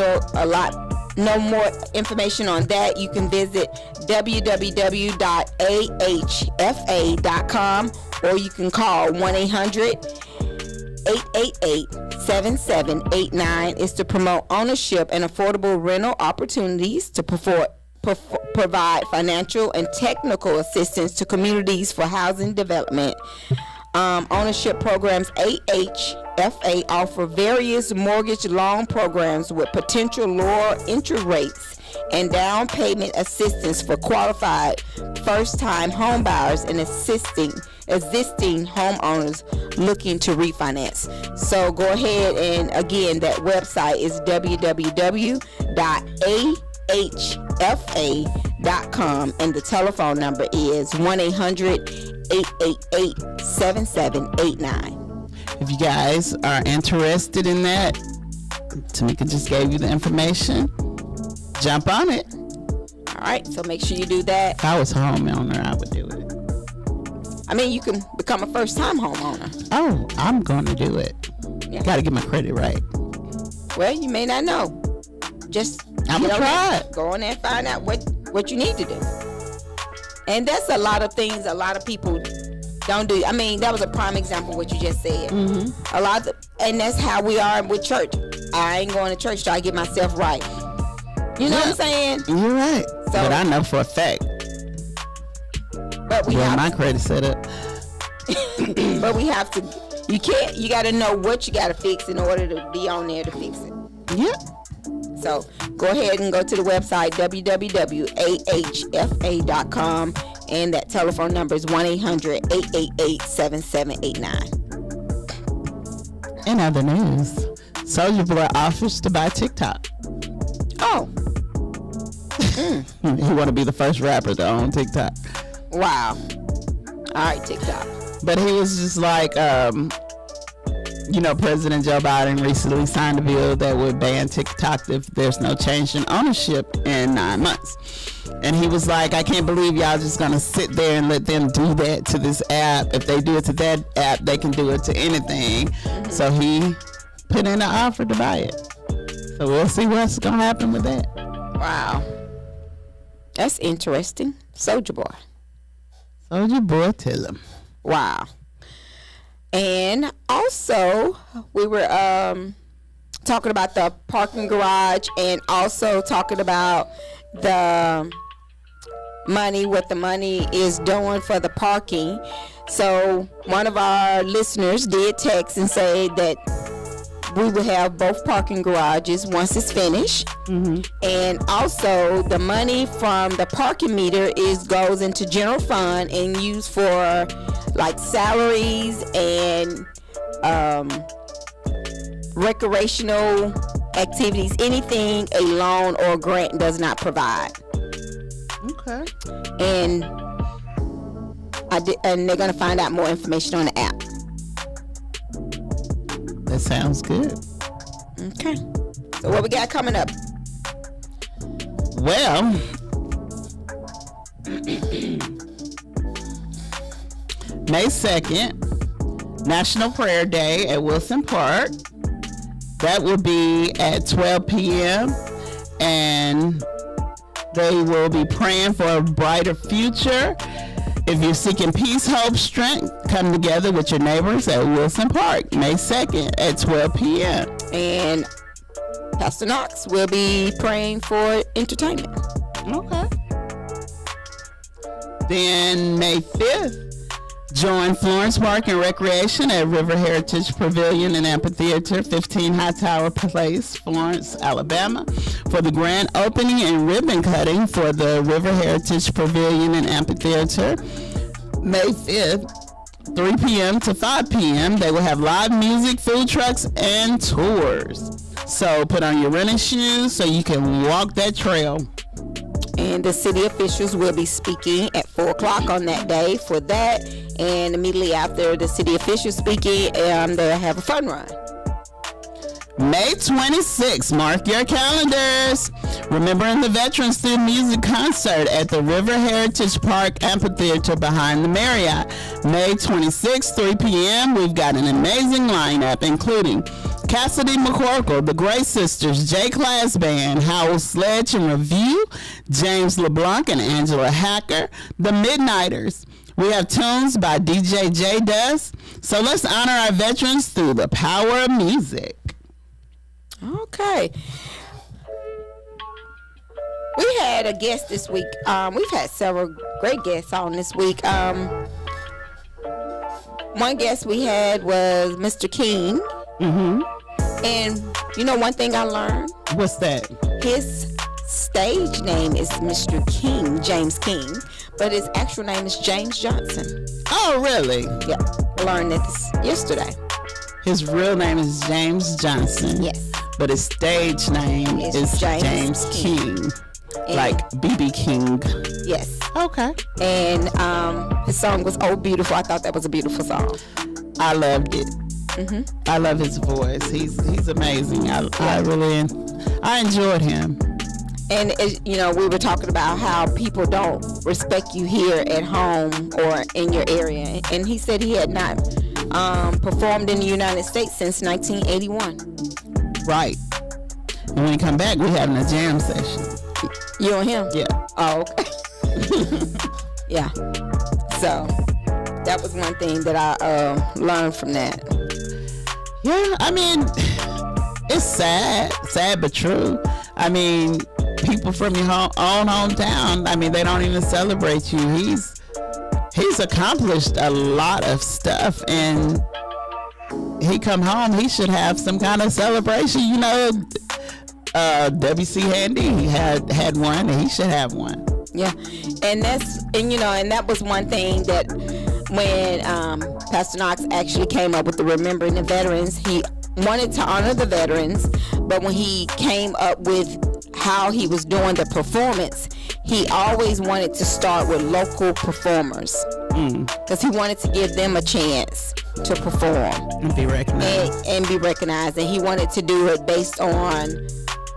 know more information on that, you can visit www.ahfa.com, or you can call 1-800-888-7789. Is to promote ownership and affordable rental opportunities to provide financial and technical assistance to communities for housing development. Ownership programs. AHFA offer various mortgage loan programs with potential lower interest rates and down payment assistance for qualified first-time home buyers and existing homeowners looking to refinance. So go ahead, and again, that website is www.ahfa.com, and the telephone number is 1-800-888-7789. If you guys are interested in that, Tamika just gave you the information. Jump on it. All right, so make sure you do that. If I was a homeowner, I would do it. I mean, you can become a first-time homeowner. Oh, I'm going to do it. Yeah. Got to get my credit right. Well, you may not know. Just I'm gonna try it. Go on there and find out what you need to do. And that's a lot of things a lot of people don't do. I mean, that was a prime example of what you just said. A lot of, and that's how we are with church. I ain't going to church till I get myself right. You know what I'm saying? You're right. So, but I know for a fact. But we have my credit set up. But we have to. You can't. You got to know what you got to fix in order to be on there to fix it. Yep. So go ahead and go to the website www.ahfa.com, and that telephone number is 1-800-888-7789. In other news, Soulja Boy offers to buy TikTok. Oh. He want to be the first rapper to own TikTok. Wow. All right, TikTok. But he was just like, President Joe Biden recently signed a bill that would ban TikTok if there's no change in ownership in 9 months. And he was like, I can't believe y'all just gonna sit there and let them do that to this app. If they do it to that app, they can do it to anything. So he put in an offer to buy it. So we'll see what's gonna happen with that. Wow. That's interesting. Soulja Boy. Soulja Boy, tell him. Wow. And also, we were talking about the parking garage, and also talking about the money, what the money is doing for the parking. So one of our listeners did text and say that we will have both parking garages once it's finished. And also the money from the parking meter goes into general fund and used for like salaries and recreational activities, anything a loan or grant does not provide. Okay. And and they're gonna find out more information on the app. That sounds good. Okay. So what we got coming up? Well, May 2nd, National Prayer Day at Wilson Park. That will be at 12 p.m. and they will be praying for a brighter future. If you're seeking peace, hope, strength, come together with your neighbors at Wilson Park, May 2nd at 12 p.m. And Pastor Knox will be praying for entertainment. Okay. Then May 5th, join Florence Park and Recreation at River Heritage Pavilion and Amphitheater, 15 Hightower Place, Florence, Alabama, for the grand opening and ribbon cutting for the River Heritage Pavilion and Amphitheater. May 5th, 3 p.m. to 5 p.m. They will have live music, food trucks, and tours. So put on your running shoes so you can walk that trail. And the city officials will be speaking at 4 o'clock on that day for that. And immediately after the city officials speaking, they'll have a fun run. May 26th, mark your calendars. Remembering the Veterans through music concert at the River Heritage Park Amphitheater behind the Marriott. May 26th, 3 p.m. We've got an amazing lineup, including Cassidy McCorkle, the Gray Sisters, J-Class Band, Howell Sledge and Review, James LeBlanc and Angela Hacker, the Midnighters. We have tunes by DJ J Dust. So let's honor our veterans through the power of music. Okay. We had a guest this week. We've had several great guests on this week. One guest we had was Mr. King. And you know one thing I learned? What's that? His stage name is Mr. King, James King, but his actual name is James Johnson. Oh, really? Yeah, I learned this yesterday. His real name is James Johnson. Yes. But his stage name is James King. Like B.B. King. Yes. Okay. And his song was "Oh Beautiful." I thought that was a beautiful song. I loved it. I love his voice. He's amazing. I enjoyed him. And you know, we were talking about how people don't respect you here at home or in your area. And he said he had not performed in the United States since 1981. Right. And when he come back, we having a jam session. You and him? Yeah. Oh, okay. Yeah. So that was one thing that I learned from that. Yeah, I mean, it's sad but true. I mean, people from your own hometown, I mean, they don't even celebrate you. He's accomplished a lot of stuff, and he come home, he should have some kind of celebration. You know, W.C. Handy had one, and he should have one. Yeah, and that was one thing that when Pastor Knox actually came up with the Remembering the Veterans, he wanted to honor the veterans, but when he came up with how he was doing the performance, he always wanted to start with local performers because he wanted to give them a chance to perform and be recognized. And he wanted to do it based on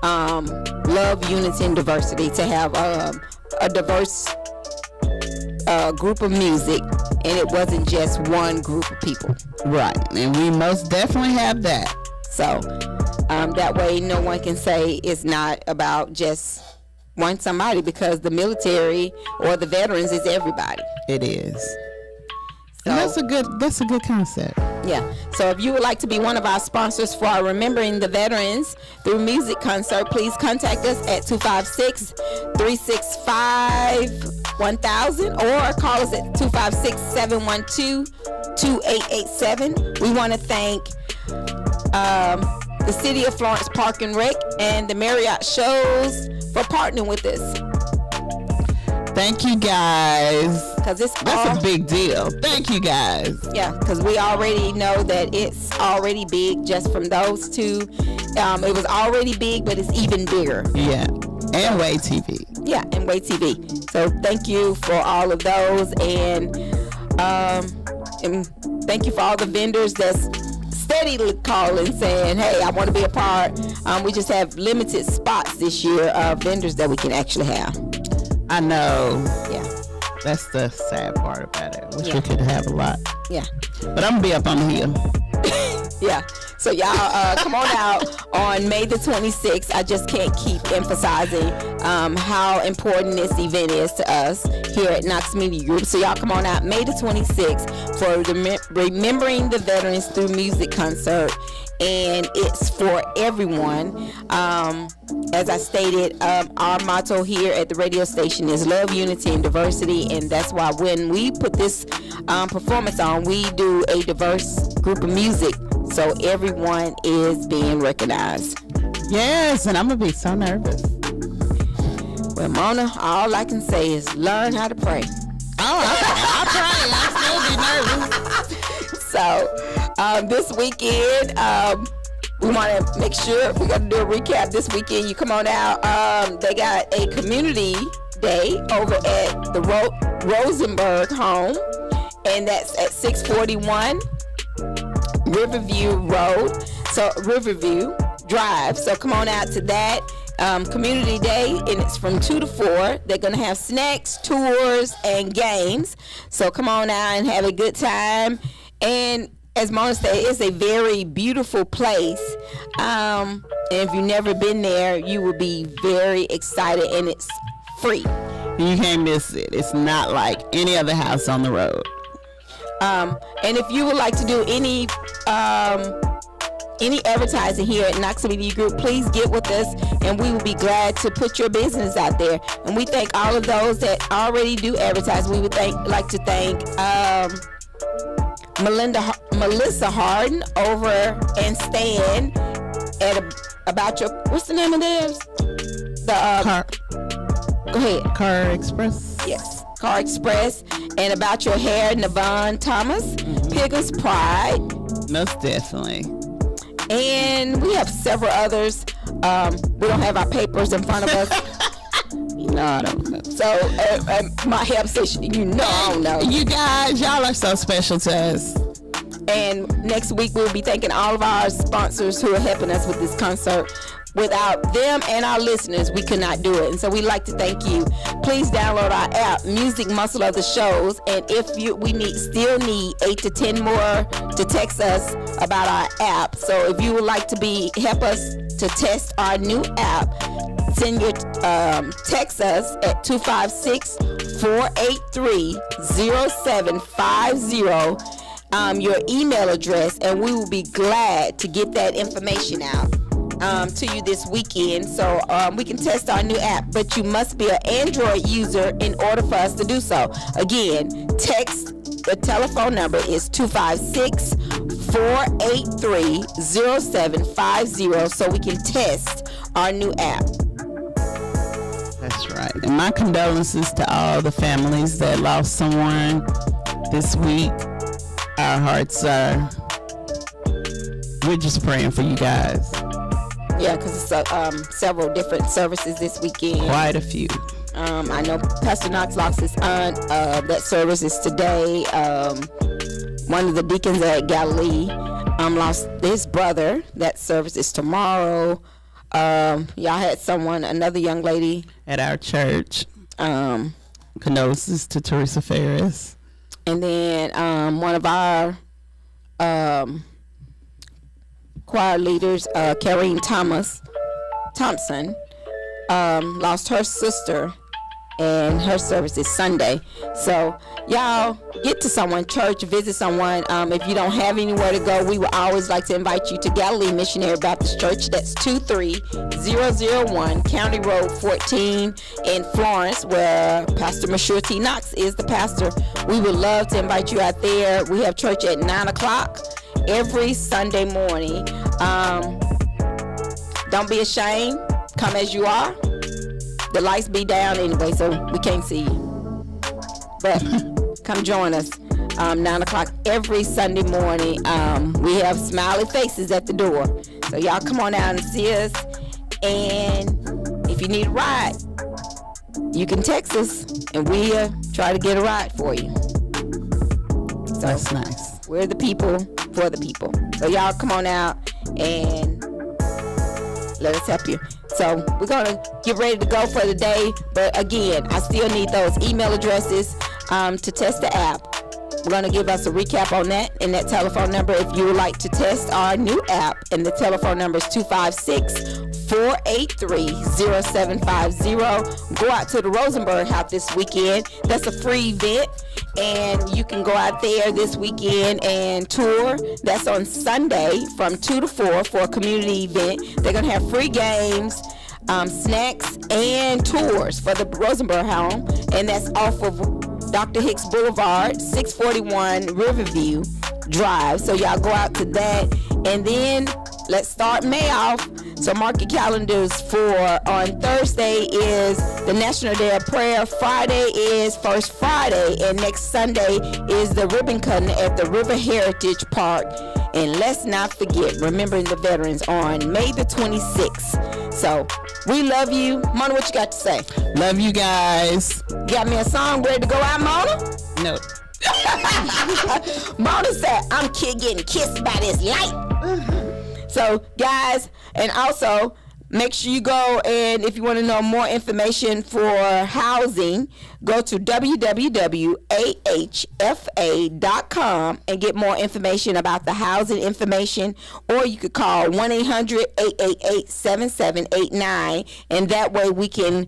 love, unity, and diversity, to have a diverse group of music, and it wasn't just one group of people. Right, and we most definitely have that. So that way no one can say it's not about just one somebody, because the military or the veterans is everybody. It is. So, and that's a good concept. Yeah. So if you would like to be one of our sponsors for our Remembering the Veterans through music concert, please contact us at 256-365-1000 or call us at 256-712-2887. We want to thank the City of Florence Park and Rec and the Marriott Shows for partnering with us. Thank you, guys. That's a big deal. Thank you, guys. Yeah, because we already know that it's already big just from those two. It was already big, but it's even bigger. Yeah, and Way TV. Yeah, and Way TV. So thank you for all of those, and thank you for all the vendors that's steadily calling saying, hey, I want to be a part. We just have limited spots this year of vendors that we can actually have. I know. Yeah. That's the sad part about it. Wish we could have a lot. Yeah. But I'm going to be up on the hill. Yeah. So y'all come on out on May the 26th. I just can't keep emphasizing how important this event is to us here at Knox Media Group. So y'all come on out May the 26th for the Remembering the Veterans Through Music concert. And it's for everyone. As I stated, our motto here at the radio station is love, unity, and diversity. And that's why when we put this performance on, we do a diverse group of music, so everyone is being recognized. Yes, and I'm going to be so nervous. Well, Mona, all I can say is learn how to pray. Oh, I'll pray. I'll still be nervous. So, this weekend, we want to make sure we're going to do a recap. This weekend, you come on out. They got a community day over at the Rosenberg home, and that's at 641 Riverview Road. So Riverview Drive. So come on out to that community day, and it's from 2 to 4. They're going to have snacks, tours, and games. So come on out and have a good time. And as Mona said, it's a very beautiful place. And if you've never been there, you will be very excited, and it's free. You can't miss it. It's not like any other house on the road. And if you would like to do any advertising here at Knox Media Group, please get with us, and we will be glad to put your business out there. And we thank all of those that already do advertise. We would like to thank Melissa Harden over and Stan at About Your, what's the name of theirs? Go ahead. Car Express. Yes, Car Express. And About Your Hair, Navon Thomas. Piggin's Pride. Most definitely. And we have several others. We don't have our papers in front of us. No, I don't know. So my help station, I don't know. You guys, y'all are so special to us. And next week we'll be thanking all of our sponsors who are helping us with this concert. Without them and our listeners, we could not do it. And so we'd like to thank you. Please download our app, Music Muscle of the Shows. And if we still need 8 to 10 more to text us about our app. So if you would like to help us to test our new app, send your text us at 256-483-0750, your email address, and we will be glad to get that information out to you this weekend, so we can test our new app. But you must be an Android user in order for us to do so. Again, text. The telephone number is 256-483-0750, so we can test our new app. That's right. And my condolences to all the families that lost someone this week. Our hearts are, we're just praying for you guys. Yeah, because it's several different services this weekend. Quite a few. I know Pastor Knox lost his aunt. That service is today. One of the deacons at Galilee lost his brother. That service is tomorrow. Y'all had another young lady at our church. Condolences to Teresa Ferris. And then one of our choir leaders, Karine Thompson, lost her sister, and her service is Sunday. So y'all get to someone, church, visit someone. If you don't have anywhere to go, we would always like to invite you to Galilee Missionary Baptist Church. That's 23001 County Road 14 in Florence, where Pastor Monsieur T. Knox is the pastor. We would love to invite you out there. We have church at 9 o'clock every Sunday morning. Don't be ashamed. Come as you are. The lights be down anyway, so we can't see you. But come join us. 9 o'clock every Sunday morning. We have smiley faces at the door. So y'all come on out and see us. And if you need a ride, you can text us, and we'll try to get a ride for you. So that's nice. We're the people for the people. So y'all come on out and let us help you. So we're going to get ready to go for the day. But again, I still need those email addresses to test the app. We're going to give us a recap on that and that telephone number if you would like to test our new app. And the telephone number is 256-483-0750. Go out to the Rosenberg House this weekend. That's a free event. And you can go out there this weekend and tour. That's on Sunday from 2 to 4 for a community event. They're going to have free games, snacks, and tours for the Rosenberg home. And that's off of Dr. Hicks Boulevard, 641 Riverview Drive. So y'all go out to that. And then let's start May off. So mark your calendars for on Thursday is the National Day of Prayer. Friday is First Friday. And next Sunday is the ribbon cutting at the River Heritage Park. And let's not forget, remembering the veterans on May the 26th. So we love you. Mona, what you got to say? Love you guys. Got me a song ready to go out, Mona? No. Mona said, I'm getting kissed by this light. So, guys, and also make sure you go, and if you want to know more information for housing, go to www.ahfa.com and get more information about the housing information, or you could call 1-800-888-7789, and that way we can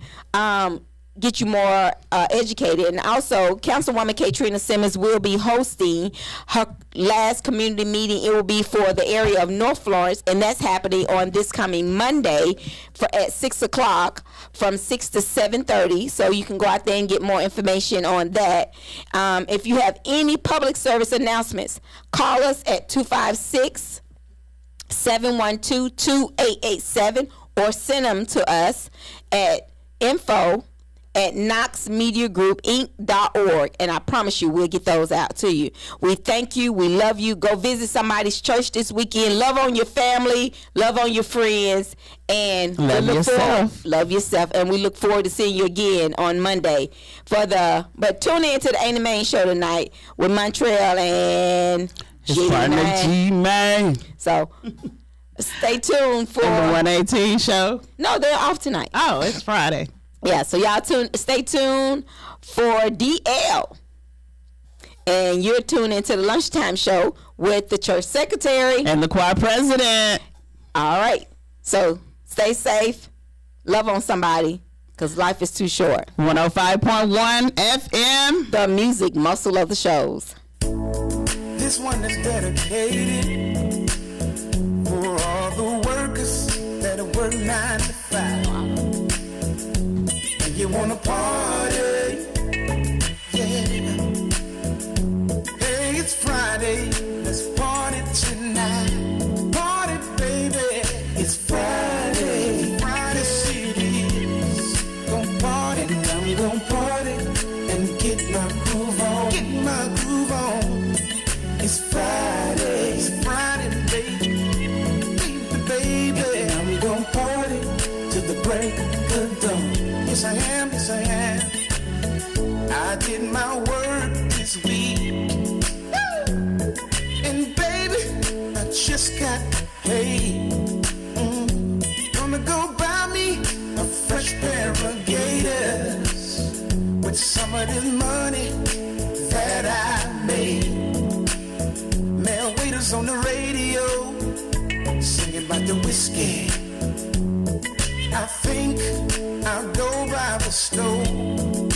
get you more educated. And also, Councilwoman Katrina Simmons will be hosting her last community meeting. It will be for the area of North Florence, and that's happening on this coming Monday at 6 o'clock from 6 to 7:30. So you can go out there and get more information on that. If you have any public service announcements, call us at 256-712-2887 or send them to us at info@knoxmediagroupinc.org, and I promise you we'll get those out to you. We thank you. We love you. Go visit somebody's church this weekend. Love on your family. Love on your friends. And love yourself. Love yourself. And we look forward to seeing you again on Monday. But tune in to the Ain't the Main show tonight with Montreal and G-Man. So stay tuned for the 118 show. No, they're off tonight. Oh, it's Friday. Yeah, so y'all stay tuned for DL. And you're tuned into the Lunchtime show with the church secretary and the choir president. All right. So stay safe, love on somebody, because life is too short. 105.1 FM, the music muscle of the shows. This one is dedicated for all the workers that work 9 to 5. And you wanna party, yeah. Hey, it's Friday, let's party tonight. Party, baby, it's Friday. Yes, it is. Gon' party, and I'm gon' party and get my groove on. Get my groove on. It's Friday, baby, baby. And I'm gon' party till the break of dawn. Yes, I am, yes, I am. I did my work this week. And baby, I just got paid. Gonna go buy me a fresh pair of Gators with some of this money that I made. Male waiters on the radio singing about the whiskey. I think I'll go by the stove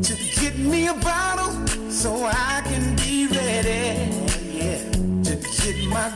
to get me a bottle so I can be ready, yeah, to get my